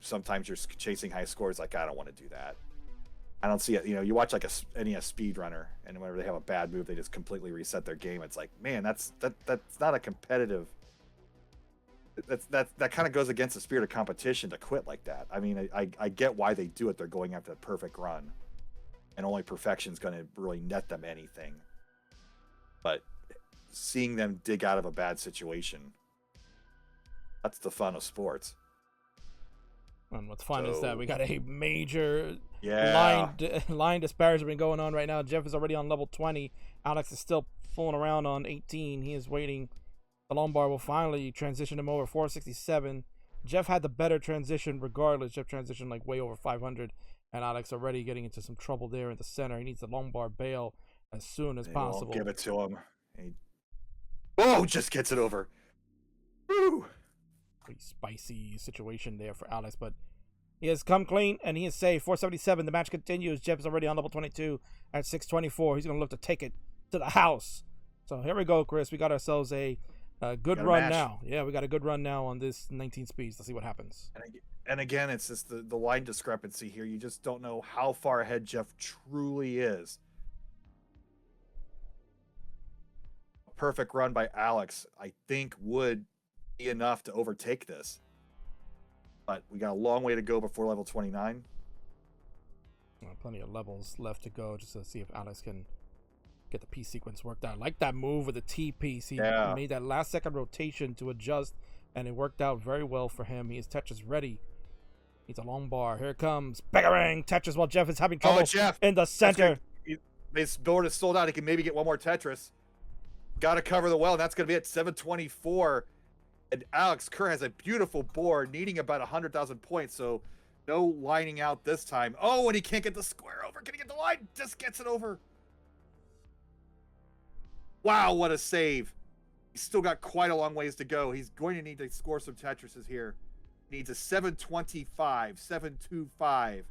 B: Sometimes you're chasing high scores. Like, I don't want to do that. I don't see it. You watch like a NES speedrunner, and whenever they have a bad move, they just completely reset their game. It's like, man, that's not a competitive. That kind of goes against the spirit of competition to quit like that. I mean, I get why they do it. They're going after the perfect run, and only perfection is going to really net them anything. But seeing them dig out of a bad situation, that's the fun of sports.
A: And what's fun is that we got a major line disparagement going on right now. Jeff is already on level 20. Alex is still fooling around on 18. He is waiting. The long bar will finally transition him over 467. Jeff had the better transition regardless. Jeff transitioned like way over 500. And Alex already getting into some trouble there in the center. He needs the long bar bail as soon as possible.
B: Give it to him. Just gets it over. Woo!
A: Pretty spicy situation there for Alex, but he has come clean and he is safe. 477. The match continues. Jeff is already on level 22 at 624. He's going to look to take it to the house. So here we go, Chris. We got ourselves a good run now. Yeah, we got a good run now on this 19 speeds. Let's see what happens.
B: And again, it's just the line discrepancy here. You just don't know how far ahead Jeff truly is. A perfect run by Alex, I think, would be enough to overtake this. But we got a long way to go before level 29.
A: Plenty of levels left to go just to see if Alex can get the P sequence worked out. I like that move with the T piece. He made that last second rotation to adjust, and it worked out very well for him. He has Tetris ready. He's a long bar. Here it comes. Bangarang Tetris while Jeff is having trouble in the center.
B: This board is sold out. He can maybe get one more Tetris. Got to cover the well, and that's going to be at 724. And Alex Kerr has a beautiful board, needing about 100,000 points, so no lining out this time. Oh, and he can't get the square over. Can he get the line? Just gets it over. Wow, what a save. He's still got quite a long ways to go. He's going to need to score some Tetrises here. He needs a 725, 725.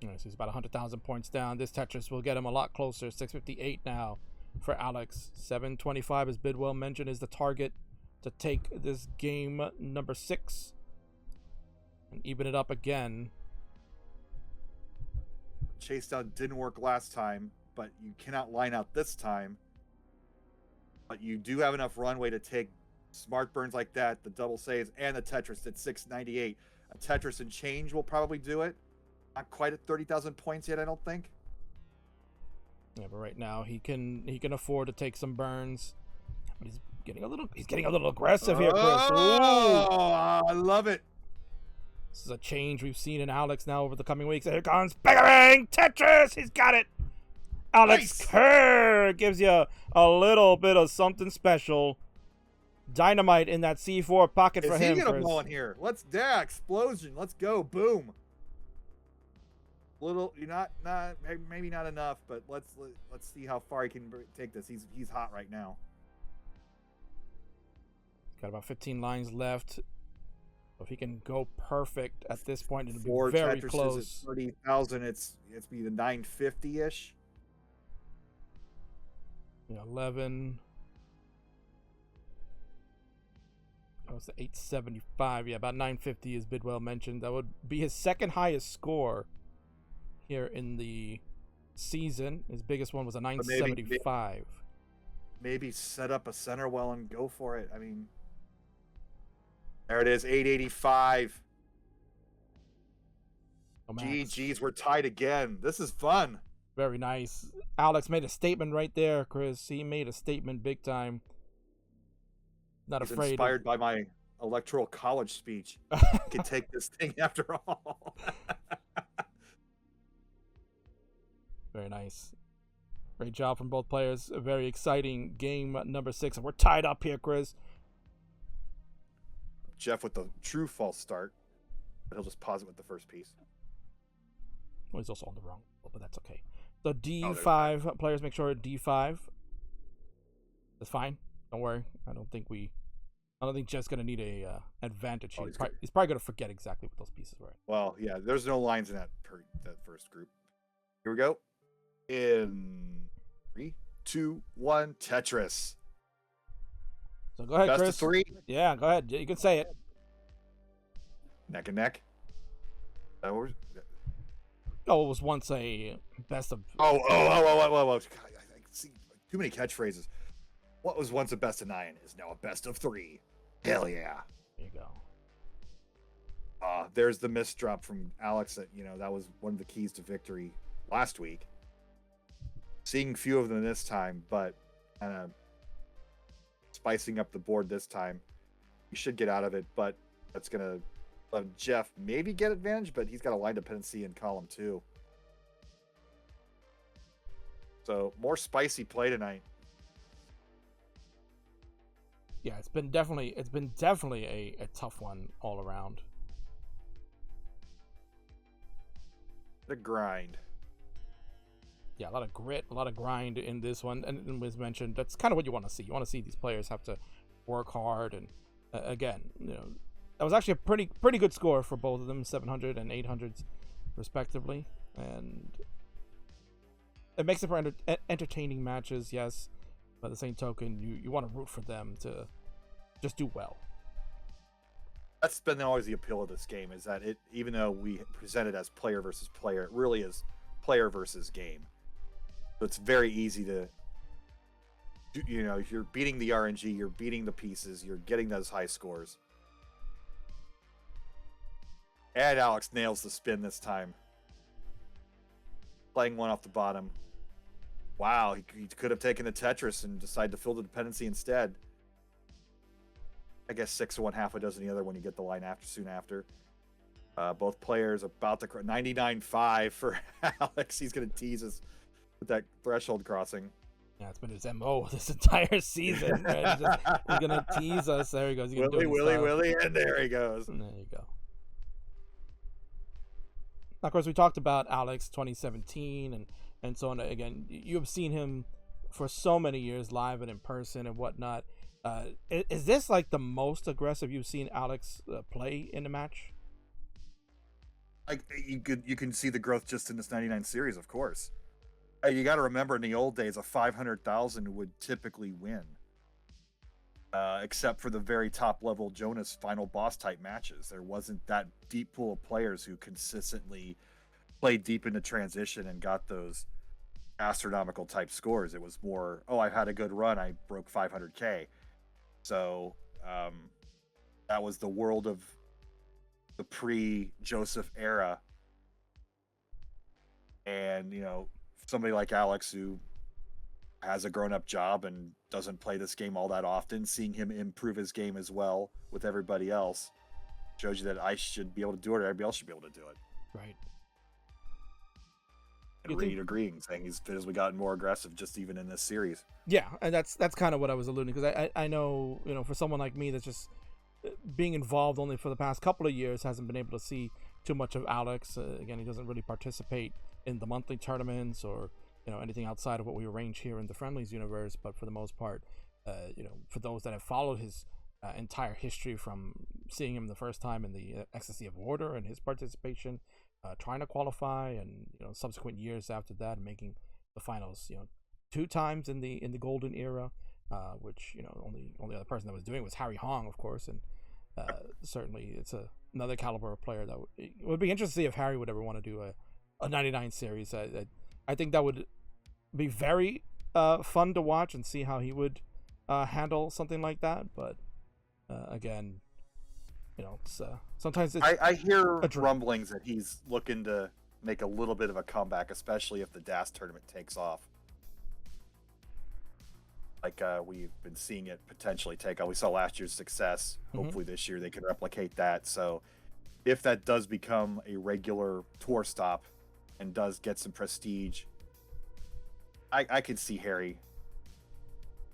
A: So he's about 100,000 points down. This Tetris will get him a lot closer. 658 now for Alex. 725, as Bidwell mentioned, is the target to take this game number 6 and even it up again.
B: Chase down didn't work last time, but you cannot line out this time. But you do have enough runway to take smart burns like that, the double saves, and the Tetris at 698. A Tetris and change will probably do it. Not quite at 30,000 points yet, I don't think.
A: Yeah, but right now he can afford to take some burns. But he's getting a little aggressive here, Chris.
B: Oh, I love it.
A: This is a change we've seen in Alex now over the coming weeks. Here comes Bangarang Tetris. He's got it. Alex Kerr gives you a little bit of something special. Dynamite in that C4 pocket for him.
B: Is he gonna blow in here? Explosion. Let's go. Boom. Maybe not enough, but let's see how far he can take this. He's hot right now.
A: Got about 15 lines left. So if he can go perfect at this point, it'll be
B: 4
A: very
B: Tetrises
A: close.
B: at 30,000. It's be the 950-ish.
A: 11. That was 875. Yeah, about 950, as Bidwell mentioned. That would be his second highest score here in the season. His biggest one was a 975.
B: Maybe set up a center well and go for it. I mean, there it is, 885.
A: Oh,
B: GG's, we're tied again. This is fun.
A: Very nice. Alex made a statement right there, Chris. He made a statement big time. Not
B: He's
A: afraid.
B: Inspired by my electoral college speech. Can take this thing after all.
A: Very nice. Great job from both players. A very exciting game number 6. And we're tied up here, Chris.
B: Jeff with the true false start. But he'll just pause it with the first piece.
A: Well, he's also on the wrong, but that's okay. So D5, players make sure D5. That's fine. Don't worry. I don't think Jeff's going to need a advantage here. He's probably going to forget exactly what those pieces were.
B: Well, yeah, there's no lines in that first group. Here we go. In 3, 2, 1, Tetris.
A: So go ahead,
B: Best
A: Chris.
B: of 3.
A: Yeah, go ahead. You can say it.
B: Neck and neck.
A: Oh, it was once a best of.
B: Oh. God, I see too many catchphrases. What was once a best of 9 is now a best of 3. Hell yeah.
A: There you go.
B: There's the miss drop from Alex that, that was one of the keys to victory last week. Seeing few of them this time, but kind of spicing up the board this time. You should get out of it, but that's going to let Jeff maybe get advantage, but he's got a line dependency in column 2. So more spicy play tonight.
A: Yeah, it's been definitely a tough one all around.
B: The grind.
A: Yeah, a lot of grit, a lot of grind in this one, and as mentioned, that's kind of what you want to see. You want to see these players have to work hard, and again, that was actually a pretty good score for both of them, 700 and 800s respectively, and it makes it for entertaining matches, yes. By the same token, you want to root for them to just do well.
B: That's been always the appeal of this game, is that even though we present it as player versus player, it really is player versus game. So it's very easy to, if you're beating the RNG, you're beating the pieces, you're getting those high scores. And Alex nails the spin this time. Playing one off the bottom. Wow, he could have taken the Tetris and decided to fill the dependency instead. I guess 6 of one, half a dozen the other when you get the line soon after. Both players about to 99.5 for Alex. He's going to tease us with that threshold crossing.
A: Yeah, it's been his MO this entire season. Right? He's going to tease us. There he goes.
B: Willie, and there he goes.
A: And there you go. Now, of course, we talked about Alex 2017 and so on. Again, you've seen him for so many years live and in person and whatnot. Is this like the most aggressive you've seen Alex play in a match?
B: Like you can see the growth just in this 99 series, of course. You got to remember, in the old days, a 500,000 would typically win, except for the very top level Jonas final boss type matches. There wasn't that deep pool of players who consistently played deep into transition and got those astronomical type scores. It was more, I had a good run, I broke 500k. So that was the world of the pre-Joseph era. And, somebody like Alex who has a grown-up job and doesn't play this game all that often, seeing him improve his game as well with everybody else shows you that I should be able to do it, or everybody else should be able to do it.
A: Right.
B: And Reed agreeing, saying he's physically gotten more aggressive just even in this series.
A: Yeah, and that's kind of what I was alluding, because I know, for someone like me that's just being involved only for the past couple of years, hasn't been able to see too much of Alex. Again, he doesn't really participate in the monthly tournaments or anything outside of what we arrange here in the Friendlies universe. But for the most part, for those that have followed his entire history from seeing him the first time in the Ecstasy of Order and his participation, trying to qualify, and subsequent years after that, making the finals 2 times in the golden era, which only other person that was doing was Harry Hong, of course, and certainly it's another caliber of player that it would be interesting to see if Harry would ever want to do a 99 series. I think that would be very fun to watch and see how he would handle something like that. But again, it's sometimes it's
B: I hear rumblings that he's looking to make a little bit of a comeback, especially if the DAS tournament takes off. Like we've been seeing it potentially take off. We saw last year's success. Hopefully this year they can replicate that. So if that does become a regular tour stop and does get some prestige, I could see Harry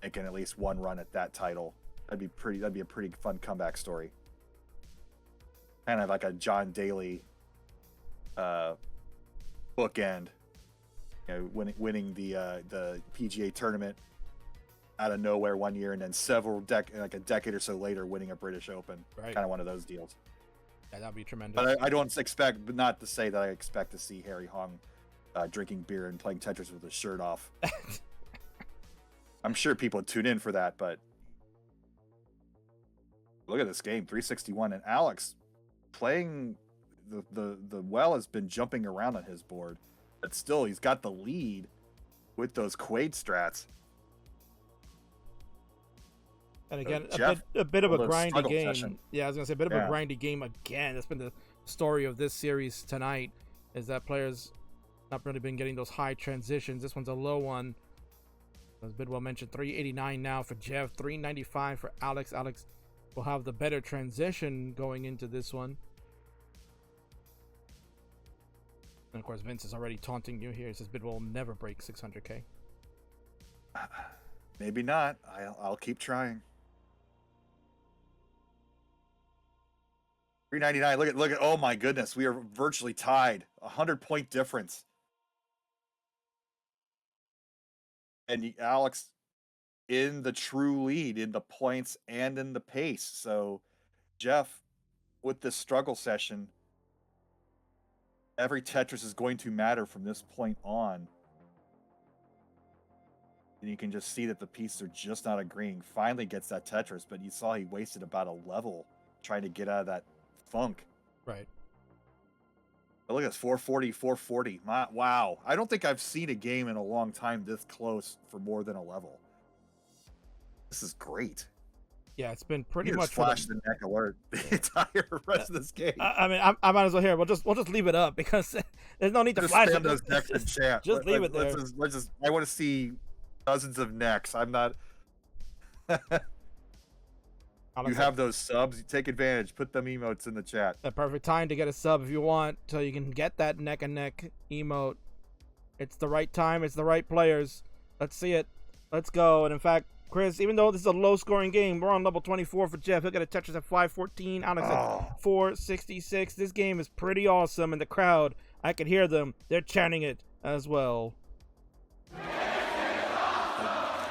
B: making at least one run at that title. That'd be a pretty fun comeback story. Kind of like a John Daly bookend. Winning the PGA tournament out of nowhere one year, and then like a decade or so later winning a British Open.
A: Right.
B: Kind of one of those deals.
A: Yeah, that'd be tremendous.
B: But I don't expect, but not to say that I expect to see Harry Hong drinking beer and playing Tetris with his shirt off. I'm sure people would tune in for that, but look at this game, 361, and Alex playing the well has been jumping around on his board, but still he's got the lead with those Quaid strats.
A: And again, a bit of a grindy game. Session. Yeah, I was gonna say a bit of a grindy game again. That's been the story of this series tonight, is that players not really been getting those high transitions. This one's a low one. As Bidwell mentioned, 389 now for Jeff, 395 for Alex. Alex will have the better transition going into this one. And of course, Vince is already taunting you here. He says Bidwell will never break 600K.
B: Maybe not. I'll keep trying. 399. Look at. Oh my goodness, we are virtually tied. 100-point difference. And Alex in the true lead in the points and in the pace. So Jeff, with this struggle session, every Tetris is going to matter from this point on. And you can just see that the pieces are just not agreeing. Finally gets that Tetris, but you saw he wasted about a level trying to get out of that funk.
A: Right.
B: But look at this, 440, 440. Wow. I don't think I've seen a game in a long time this close for more than a level. This is great.
A: Yeah, it's been pretty
B: much flash the neck alert the entire rest of this game.
A: I mean, I might as well here. We'll just leave it up because there's no need to flash it.
B: Those necks in chat.
A: Just leave it there.
B: Let's just. I want to see dozens of necks. I'm not. You have those subs. You take advantage. Put them emotes in the chat.
A: The perfect time to get a sub if you want, so you can get that neck and neck emote. It's the right time. It's the right players. Let's see it. Let's go. And in fact, Chris, even though this is a low-scoring game, we're on level 24 for Jeff. He'll get a Tetris at 514. Alex at 466. This game is pretty awesome, and the crowd, I can hear them. They're chanting it as well.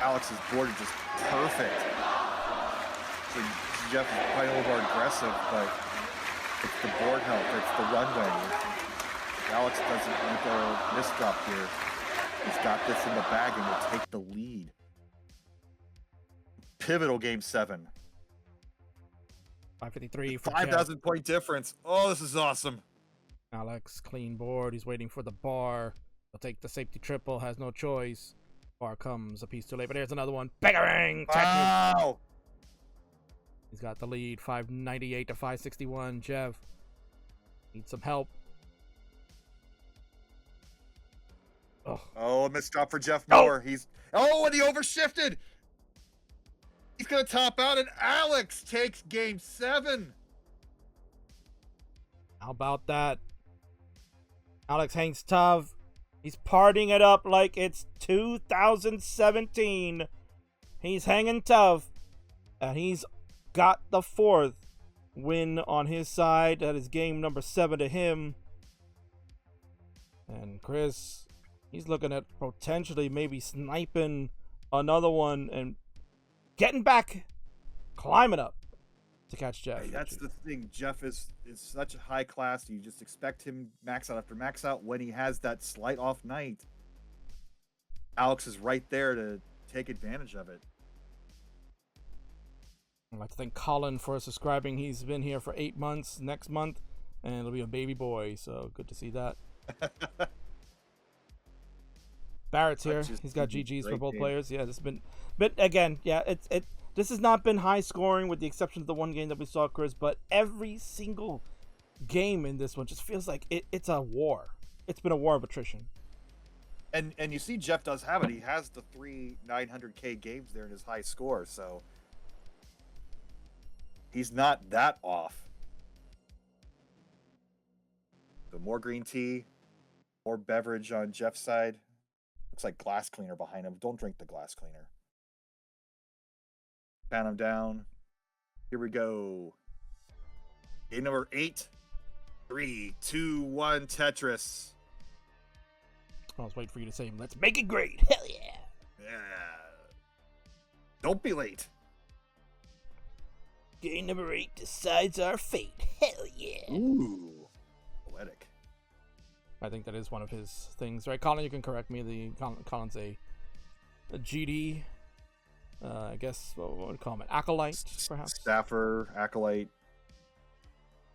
B: Alex's board is just perfect. So Jeff is quite a little more aggressive, but it's the board health, it's the runway. Alex doesn't make a misdrop here. He's got this in the bag and will take the lead. Pivotal game 7.
A: 553 for
B: 5,000 point difference. Oh, this is awesome.
A: Alex, clean board. He's waiting for the bar. He'll take the safety triple, has no choice. Bar comes a piece too late, but here's another one. Bang!
B: Wow!
A: He's got the lead, 598 to 561. Jeff needs some help.
B: Oh, a misstop for Jeff Moore. And he overshifted. He's going to top out, and Alex takes game 7.
A: How about that? Alex hangs tough. He's partying it up like it's 2017. He's hanging tough, and he's got the 4th win on his side. That is game number 7 to him. And Chris, he's looking at potentially maybe sniping another one and getting back, climbing up to catch Jeff.
B: Hey, that's the thing. Jeff is such a high class. You just expect him max out after max out. When he has that slight off night, Alex is right there to take advantage of it.
A: I'd like to thank Colin for subscribing. He's been here for 8 months next month, and it'll be a baby boy, so good to see that. Barrett's here. He's got GGs for both players. Yeah, this has been, but again, yeah, this has not been high scoring with the exception of the one game that we saw, Chris, but every single game in this one just feels like it's a war. It's been a war of attrition.
B: And you see Jeff does have it. He has the 3 900K games there in his high score, so he's not that off. So more green tea, more beverage on Jeff's side. Looks like glass cleaner behind him. Don't drink the glass cleaner. Pound him down. Here we go. Game number 8. 3, 2, 1, Tetris.
A: I was waiting for you to say, let's make it great. Hell yeah.
B: Yeah. Don't be late.
A: Game number 8 decides our fate. Hell yeah.
B: Ooh. Poetic.
A: I think that is one of his things, right? Colin, you can correct me. Colin's a GD. I guess, what would we call him? An acolyte, perhaps?
B: Staffer, acolyte,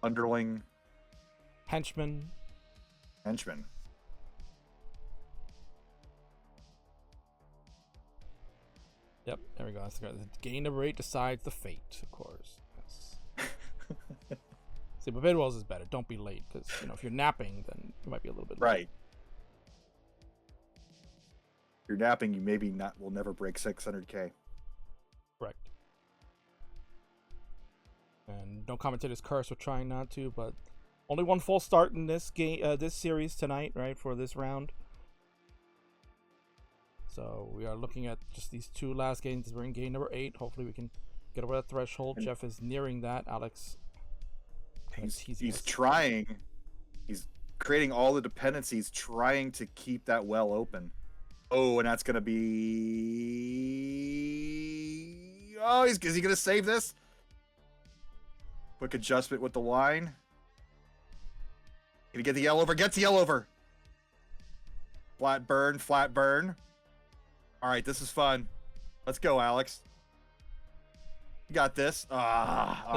B: underling.
A: Henchman. Yep, there we go. Game number 8 decides the fate, of course. Yes. See, but Bidwell's is better. Don't be late, because if you're napping, then you might be a little bit late.
B: Right. If you're napping, you maybe will never break 600K.
A: Correct. And no commentators curse. We're trying not to, but only one full start in this game, this series tonight, right, for this round. So we are looking at just these 2 last games. We're in game number 8. Hopefully we can get over that threshold. Jeff is nearing that. Alex,
B: he's trying. He's creating all the dependencies, trying to keep that well open. Oh, and that's going to be... Oh, is he going to save this? Quick adjustment with the line. Gonna get the yellow over. Gets the yellow over. Flat burn. All right, this is fun. Let's go, Alex. You got this. All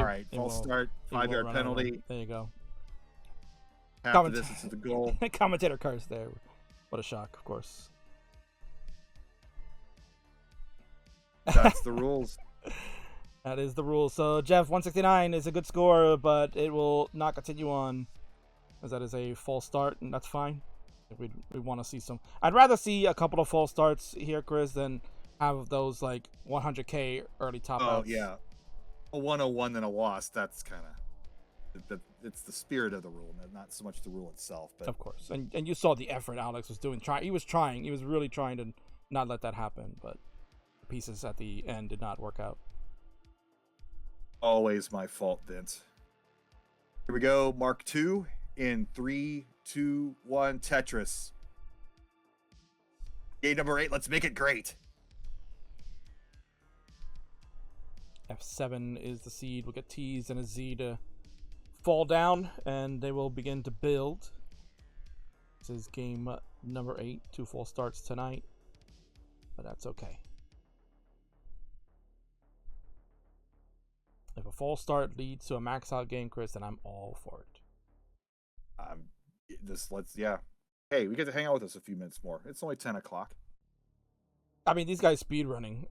B: right. False start. 5-yard penalty.
A: There you go.
B: Half of this is the goal.
A: Commentator curse there. What a shock, of course.
B: That's the rules.
A: That is the rule. So, Jeff, 169 is a good score, but it will not continue on, as that is a false start, and that's fine. We want to see some. I'd rather see a couple of false starts here, Chris, than have those like 100K early top outs.
B: Oh yeah, a 101 than a loss. That's kind of it's the spirit of the rule, not so much the rule itself. But
A: of course, and you saw the effort Alex was doing. He was really trying to not let that happen, but the pieces at the end did not work out.
B: Always my fault, Vince. Here we go, Mark 2 in 3, 2, 1, Tetris. Game number 8, let's make it great.
A: F7 is the seed. We'll get T's and a Z to fall down, and they will begin to build. This is game number 8. 2 full starts tonight, but that's okay. If a false start leads to a max out game, Chris, then I'm all for it.
B: Hey, we get to hang out with us a few minutes more. It's only 10 o'clock.
A: I mean, these guys speed running.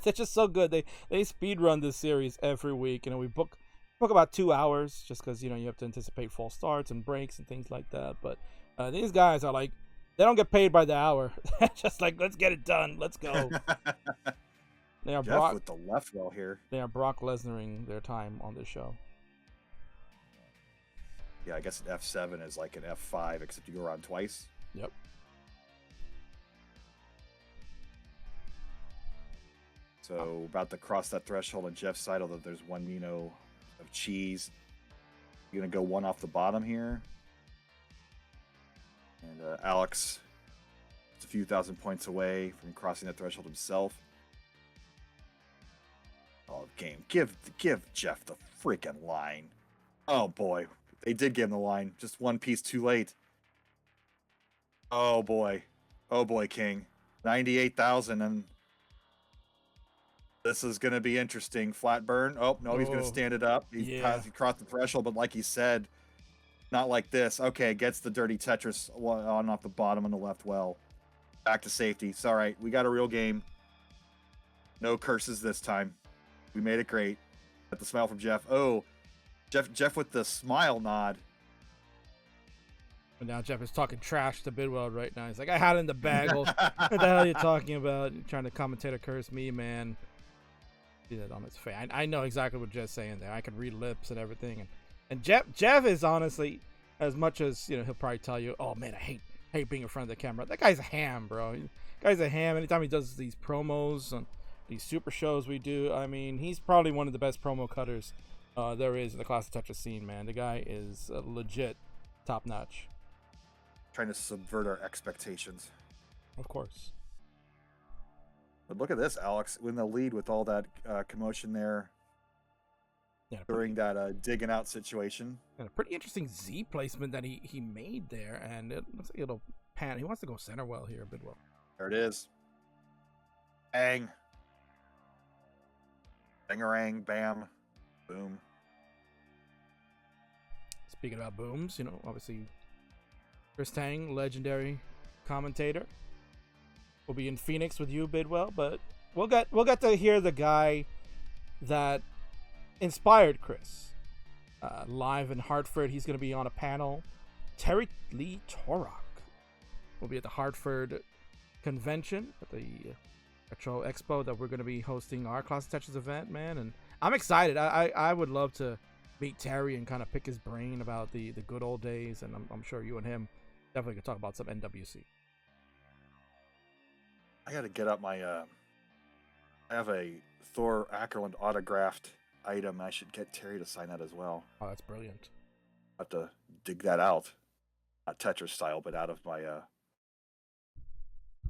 A: They're just so good. They speed run this series every week. We book about 2 hours just because you have to anticipate false starts and breaks and things like that. But these guys are like, they don't get paid by the hour. They're just like, let's get it done. Let's go. They are
B: Jeff with the left well here.
A: They are Brock Lesnaring their time on this show.
B: Yeah, I guess an F7 is like an F5, except you go around twice.
A: Yep.
B: So about to cross that threshold on Jeff's side, although there's one Mino of cheese. You're going to go one off the bottom here. And Alex is a few thousand points away from crossing that threshold himself. Oh, game. Give Jeff the freaking line. Oh boy, they did give him the line. Just one piece too late. Oh boy, King. 98,000, and this is going to be interesting. Flat burn. Oh no, he's going to stand it up. He crossed the threshold, but like he said, not like this. Okay, gets the dirty Tetris on off the bottom on the left well. Back to safety. It's all right. We got a real game. No curses this time. We made it great. Got the smile from Jeff. Oh, Jeff with the smile nod.
A: And now Jeff is talking trash to Bidwell right now. He's like, I had it in the bag. What the hell are you talking about? You're trying to commentator curse me, man. See that on his face. I know exactly what Jeff's saying there. I can read lips and everything. And Jeff is honestly, as much as, he'll probably tell you, oh man, I hate being in front of the camera. That guy's a ham, bro. Guy's a ham. Anytime he does these promos and these super shows we do, I mean, he's probably one of the best promo cutters there is in the Classic Tetris scene, man. The guy is legit top notch.
B: Trying to subvert our expectations.
A: Of course.
B: But look at this, Alex, in the lead with all that commotion there during that digging out situation.
A: And a pretty interesting Z placement that he made there, and it looks like it'll pan. He wants to go center well here, Bidwell.
B: There it is. Bang. Bangarang, bam, boom.
A: Speaking about booms, obviously Chris Tang, legendary commentator, will be in Phoenix with you, Bidwell, but we'll get to hear the guy that inspired Chris live in Hartford. He's going to be on a panel. Terry Lee Torok will be at the Hartford convention at the Retro Expo that we're going to be hosting our Classic Tetris event, man, and I'm excited. I would love to meet Terry and kind of pick his brain about the good old days, and I'm sure you and him definitely could talk about some NWC.
B: I got to get up my I have a Thor Ackerland autographed item. I should get Terry to sign that as well.
A: Oh, that's brilliant.
B: I have to dig that out, not Tetris style, but out of my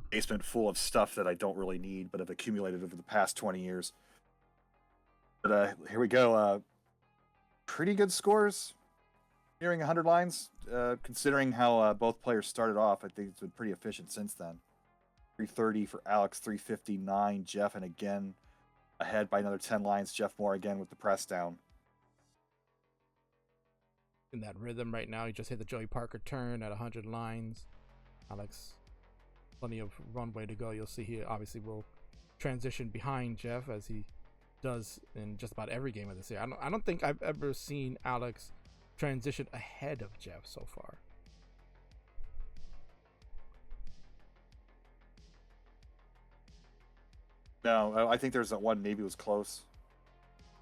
B: basement full of stuff that I don't really need but have accumulated over the past 20 years. But here we go. Pretty good scores, nearing 100 lines. Considering how both players started off, I think it's been pretty efficient since then. 330 for Alex, 359 Jeff, and again ahead by another 10 lines. Jeff Moore again with the press down.
A: In that rhythm right now, he just hit the Joey Parker turn at 100 lines. Alex, plenty of runway to go. You'll see he obviously will transition behind Jeff as he does in just about every game of this year. I don't think I've ever seen Alex transition ahead of Jeff so far.
B: No, I think there's that one maybe was close,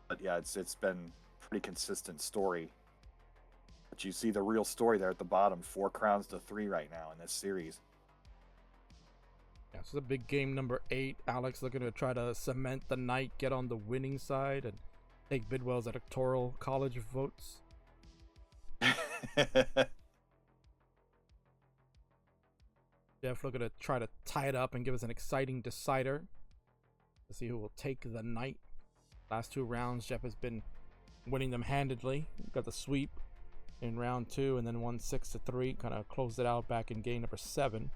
B: but yeah, it's been pretty consistent story. But you see the real story there at the bottom, 4 crowns to 3 right now in this series.
A: Yeah, so the big game number 8. Alex looking to try to cement the night, get on the winning side, and take Bidwell's electoral college votes. Jeff looking to try to tie it up and give us an exciting decider to see who will take the night. Last 2 rounds, Jeff has been winning them handedly. Got the sweep in round 2 and then won 6-3. Kind of closed it out back in game number 7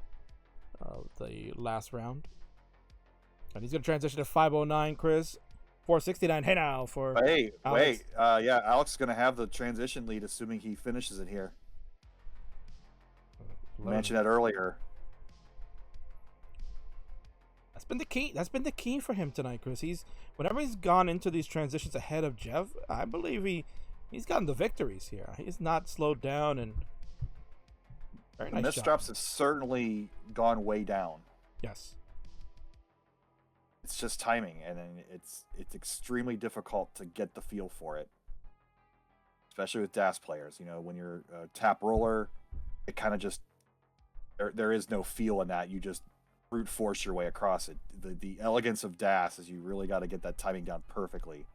A: of the last round. And he's going to transition to 509, Chris. 469. Hey now for
B: Alex.
A: Wait.
B: Yeah, Alex is going to have the transition lead, assuming he finishes it here. Mentioned that earlier.
A: That's been the key. That's been the key for him tonight, Chris. Whenever he's gone into these transitions ahead of Jeff, I believe he's gotten the victories here. He's not slowed down, and very nice job.
B: Misdrops have certainly gone way down.
A: Yes.
B: It's just timing, and it's extremely difficult to get the feel for it, especially with DAS players. When you're a tap roller, it kind of just there is no feel in that. You just brute force your way across it. The elegance of DAS is you really got to get that timing down perfectly.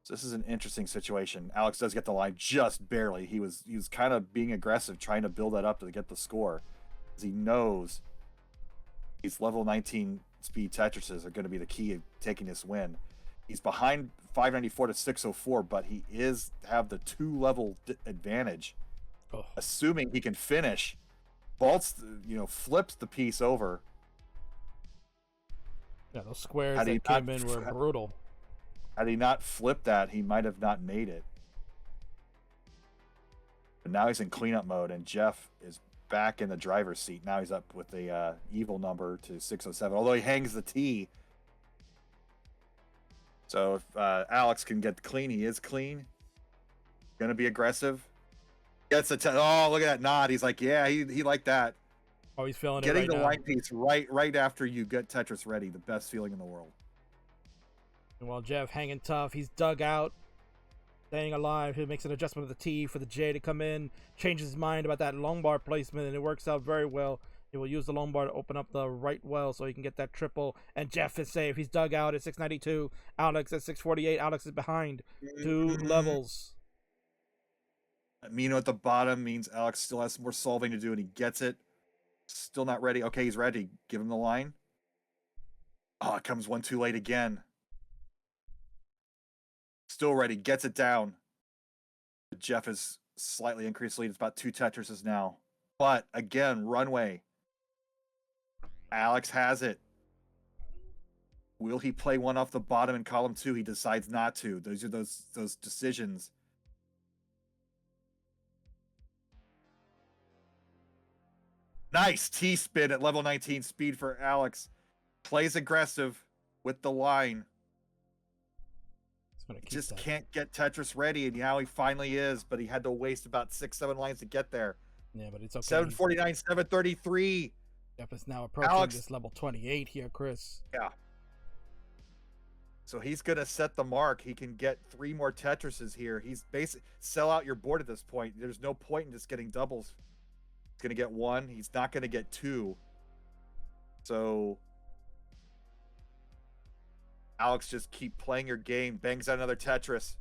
B: So this is an interesting situation. Alex does get the line just barely. He was kind of being aggressive, trying to build that up to get the score, because he knows these level 19 speed Tetrises are going to be the key of taking this win. He's behind 594 to 604, but he is have the 2-level advantage.
A: Oh.
B: Assuming he can finish, vaults, flips the piece over.
A: Yeah, those squares that came in were brutal.
B: Had he not flipped that, he might have not made it. But now he's in cleanup mode, and Jeff is back in the driver's seat. Now he's up with the evil number to 607, although he hangs the T. So if Alex can get clean, he is clean. Going to be aggressive. Gets a oh, look at that nod. He's like, yeah, he liked that.
A: Oh, he's feeling
B: Getting
A: it right
B: the
A: now.
B: line piece right after you get Tetris ready, the best feeling in the world.
A: And while Jeff hanging tough, he's dug out, staying alive. He makes an adjustment of the T for the J to come in, changes his mind about that long bar placement, and it works out very well. He will use the long bar to open up the right well so he can get that triple. And Jeff is safe. He's dug out at 692. Alex at 648. Alex is behind 2 levels.
B: Mino at the bottom means Alex still has some more solving to do, and he gets it. Still not ready. Okay, he's ready. Give him the line. Oh, it comes one too late again. Still ready. Gets it down. Jeff is slightly increased lead. It's about 2 Tetrises now. But again, runway. Alex has it. Will he play one off the bottom in column 2? He decides not to. Those are those decisions. Nice T-spin at level 19 speed for Alex. Plays aggressive with the line. Just can't get Tetris ready, and now he finally is, but he had to waste about 6-7 lines to get there.
A: Yeah, but it's okay.
B: 749, 733.
A: Jeff is now approaching this level 28 here, Chris.
B: Yeah. So he's going to set the mark. He can get 3 more Tetrises here. He's basically sell out your board at this point. There's no point in just getting doubles. He's going to get 1. He's not going to get 2. So Alex, just keep playing your game. Bangs out another Tetris.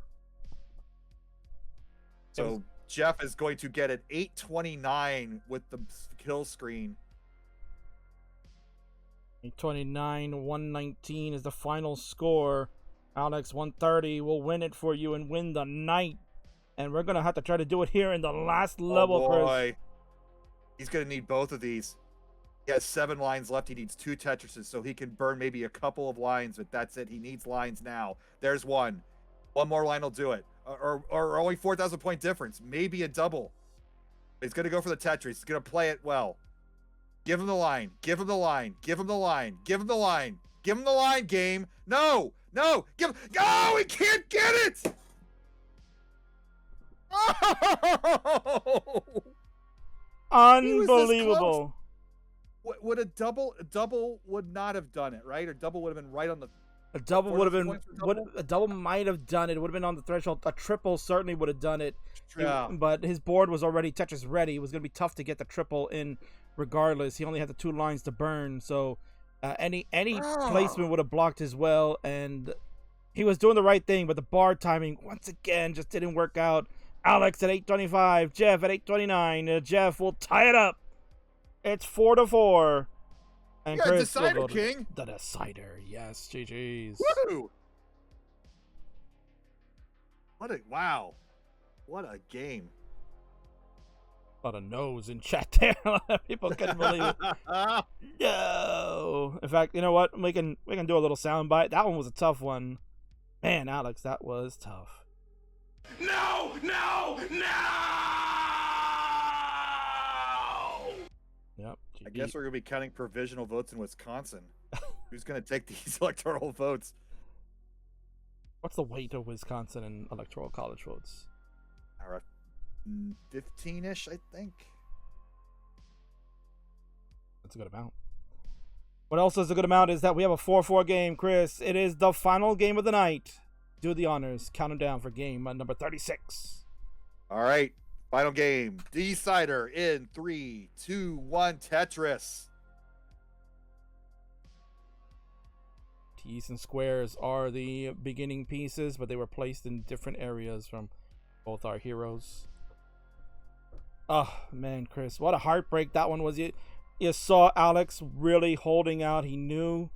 B: So Jeff is going to get an 829 with the kill screen.
A: 829, 119 is the final score. Alex, 130 will win it for you and win the night. And we're going to have to try to do it here in the last level, Chris.
B: He's going to need both of these. He has 7 lines left. He needs 2 Tetrises, so he can burn maybe a couple of lines, but that's it. He needs lines now. There's 1. 1 more line will do it. Or only 4,000 point difference. Maybe a double. He's going to go for the Tetris. He's going to play it well. Give him the line. Give him the line. Give him the line. Give him the line. Give him the line, game. No. No. Give him. Oh, he can't get it. Oh!
A: Unbelievable.
B: Would a double would not have done it, right? Or double would have been right on the.
A: A double would have been. A double might have done it. It would have been on the threshold. A triple certainly would have done it.
B: Yeah.
A: But his board was already Tetris ready. It was going to be tough to get the triple in, regardless. He only had the 2 lines to burn, so any placement would have blocked as well. And he was doing the right thing, but the bar timing once again just didn't work out. Alex at 825, Jeff at 829. Jeff will tie it up. It's 4-4. And
B: yeah,
A: Chris
B: decider,
A: will go
B: King.
A: The decider, yes, GG's.
B: Woo! Wow. What a game.
A: A lot of no's in chat there. A lot of people couldn't believe it. No. In fact, you know what? We can do a little soundbite. That one was a tough one. Man, Alex, that was tough.
C: No!
A: Yep.
B: I guess we're going to be counting provisional votes in Wisconsin. Who's going to take these electoral votes?
A: What's the weight of Wisconsin and electoral college votes?
B: 15-ish, I think.
A: That's a good amount. What else is a good amount is that we have a 4-4 game, Chris. It is the final game of the night. Do the honors. Count them down for game number 36.
B: All right. Final game. Decider in 3, 2, 1. Tetris.
A: T's and squares are the beginning pieces, but they were placed in different areas from both our heroes. Oh, man, Chris. What a heartbreak that one was. You saw Alex really holding out. He knew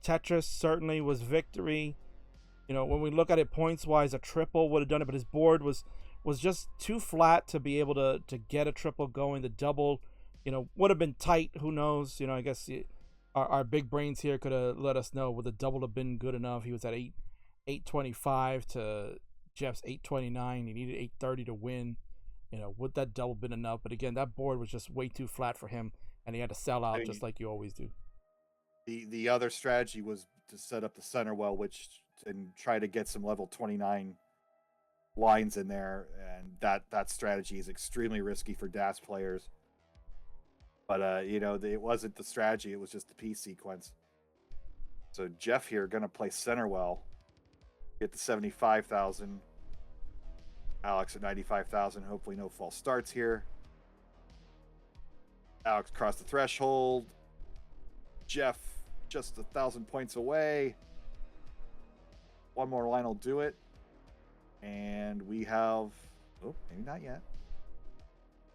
A: Tetris certainly was victory. You know, when we look at it points wise, a triple would have done it, but his board was just too flat to be able to get a triple going. The double, you know, would have been tight. Who knows? You know, I guess our big brains here could have let us know. Would the double have been good enough? He was at 825 to Jeff's 829. He needed 830 to win. You know, would that double been enough? But again, that board was just way too flat for him, and he had to sell out just like you always do.
B: The other strategy was to set up the center well, and try to get some level 29 lines in there, and that strategy is extremely risky for DAS players. But you know, it wasn't the strategy; it was just the piece sequence. So Jeff here gonna play center well, get to 75,000. Alex at 95,000. Hopefully, no false starts here. Alex crossed the threshold. Jeff just 1,000 points away. One more line will do it. And we have... Oh, maybe not yet.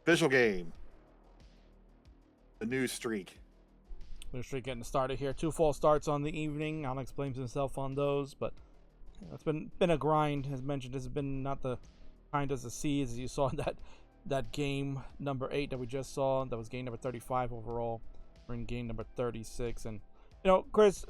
B: Official game. The new streak.
A: New streak getting started here. 2 false starts on the evening. Alex blames himself on those, but it's been a grind. As mentioned, it's been not the kindest of seas, as you saw in that game number 8 that we just saw. That was game number 35 overall. We're in game number 36. And, you know, Chris...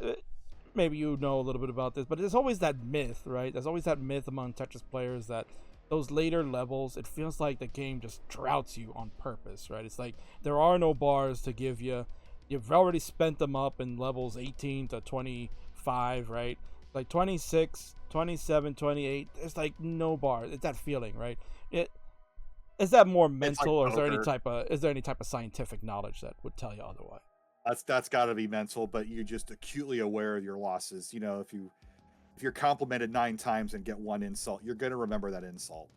A: maybe you know a little bit about this, but there's always that myth, right? There's always that myth among Tetris players that those later levels, it feels like the game just droughts you on purpose, right? It's like there are no bars to give you. You've already spent them up in levels 18 to 25, right? Like 26, 27, 28. There's like no bar. It's that feeling, right? Is that more mental, or is there any type of scientific knowledge that would tell you otherwise?
B: That's got to be mental, but you're just acutely aware of your losses. You know, if you're complimented 9 times and get 1 insult, you're going to remember that insult.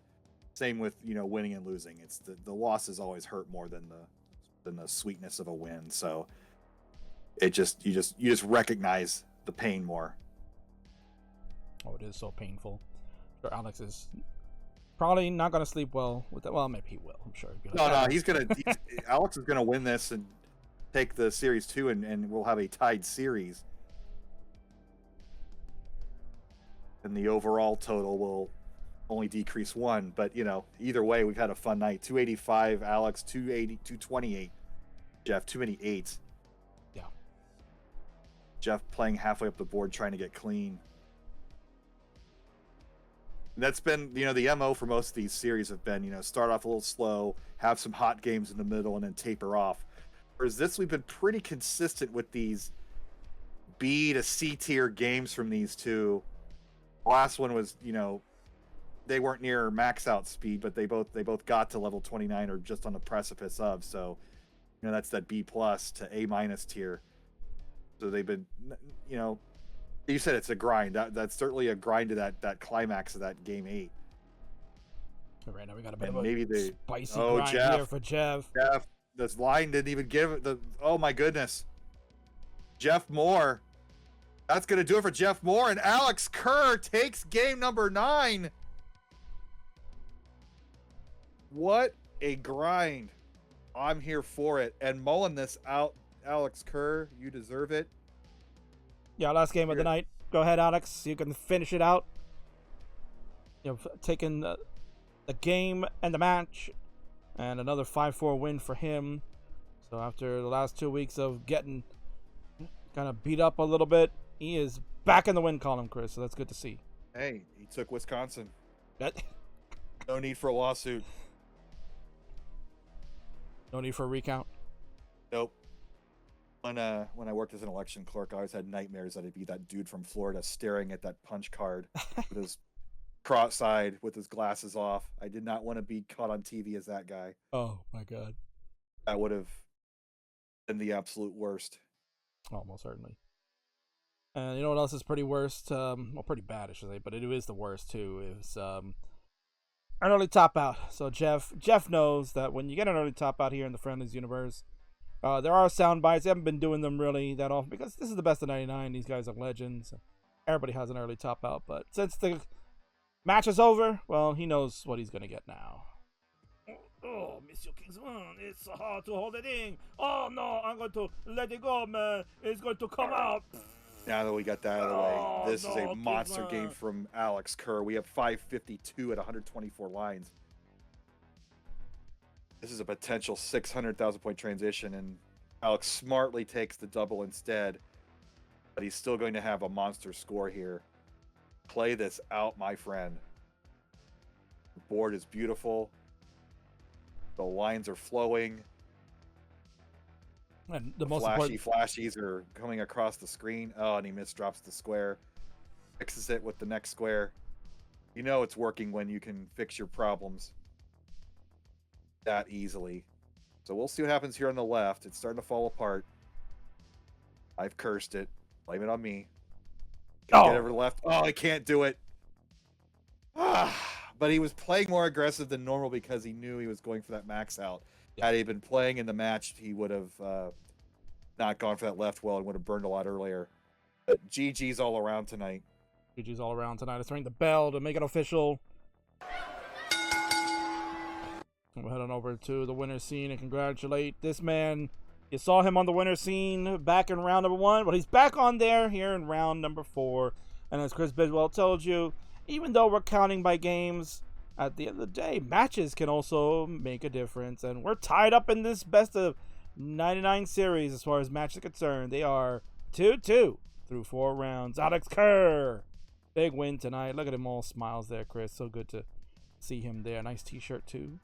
B: Same with, you know, winning and losing. It's the losses always hurt more than the sweetness of a win. So you just recognize the pain more.
A: Oh, it is so painful. Sure, Alex is probably not going to sleep well with that. Well, maybe he will. I'm sure.
B: Alex is gonna win this and take the series 2, and we'll have a tied series, and the overall total will only decrease 1. But you know, either way, we've had a fun night. 285 Alex, 228 Jeff. Too many 8s.
A: Yeah,
B: Jeff playing halfway up the board trying to get clean. And that's been, you know, the MO for most of these series have been, you know, start off a little slow, have some hot games in the middle, and then taper off. Whereas this, we've been pretty consistent with these B to C tier games from these two. Last one was, you know, they weren't near max out speed, but they both got to level 29 or just on the precipice of. So, you know, that's that B plus to A minus tier. So they've been, you know, you said it's a grind. That's certainly a grind to that climax of that game 8.
A: Right now we got a bit of a spicy grind here for Jeff.
B: This line didn't even give it the... Oh, my goodness. Jeff Moore. That's going to do it for Jeff Moore. And Alex Kerr takes game number 9. What a grind. I'm here for it. And mulling this out, Alex Kerr, you deserve it.
A: Yeah, last game of the night. Go ahead, Alex. You can finish it out. You know, taking the game and the match. And another 5-4 win for him. So after the last 2 weeks of getting kind of beat up a little bit, he is back in the win column, Chris. So that's good to see.
B: Hey, he took Wisconsin. No need for a lawsuit.
A: No need for a recount.
B: Nope. When I worked as an election clerk, I always had nightmares that I'd be that dude from Florida staring at that punch card with his cross-eyed with his glasses off. I did not want to be caught on TV as that guy.
A: Oh my god,
B: that would have been the absolute worst.
A: Almost certainly. And you know what else is pretty worst? Well, pretty bad, I should say, but it is the worst too. Is an early top out. So Jeff knows that when you get an early top out here in the Friendlies universe, there are sound bites. They haven't been doing them really that often because this is the best of 99. These guys are legends. Everybody has an early top out, but since the match is over, well, he knows what he's going to get now. Oh, Monsieur Kingsman, it's hard to hold it in. Oh, no, I'm going to let it go, man. It's going to come out.
B: Now that we got that out of the way,
A: Oh,
B: this is
A: no,
B: a monster
A: Kuzma.
B: game from Alex Kerr. We have 552 at 124 lines. This is a potential 600,000 point transition, and Alex smartly takes the double instead, but he's still going to have a monster score here. Play this out, my friend. The board is beautiful. The lines are flowing.
A: And the
B: The
A: most
B: flashies are coming across the screen. Oh, and he misdrops the square. Fixes it with the next square. You know it's working when you can fix your problems that easily. So we'll see what happens here on the left. It's starting to fall apart. I've cursed it. Blame it on me. Can't get over the left. Oh, I can't do it. But he was playing more aggressive than normal because he knew he was going for that max out. Had he been playing in the match, he would have not gone for that left well and would have burned a lot earlier. But GG's all around tonight.
A: GG's all around tonight. Let's ring the bell to make it official. We'll head on over to the winner's scene and congratulate this man. You saw him on the winner's scene back in round number 1, but he's back on there here in round number 4. And as Chris Bidwell told you, even though we're counting by games, at the end of the day, matches can also make a difference. And we're tied up in this best of 99 series as far as matches are concerned. They are 2-2 through 4 rounds. Alex Kerr, big win tonight. Look at him, all smiles there, Chris. So good to see him there. Nice t-shirt too.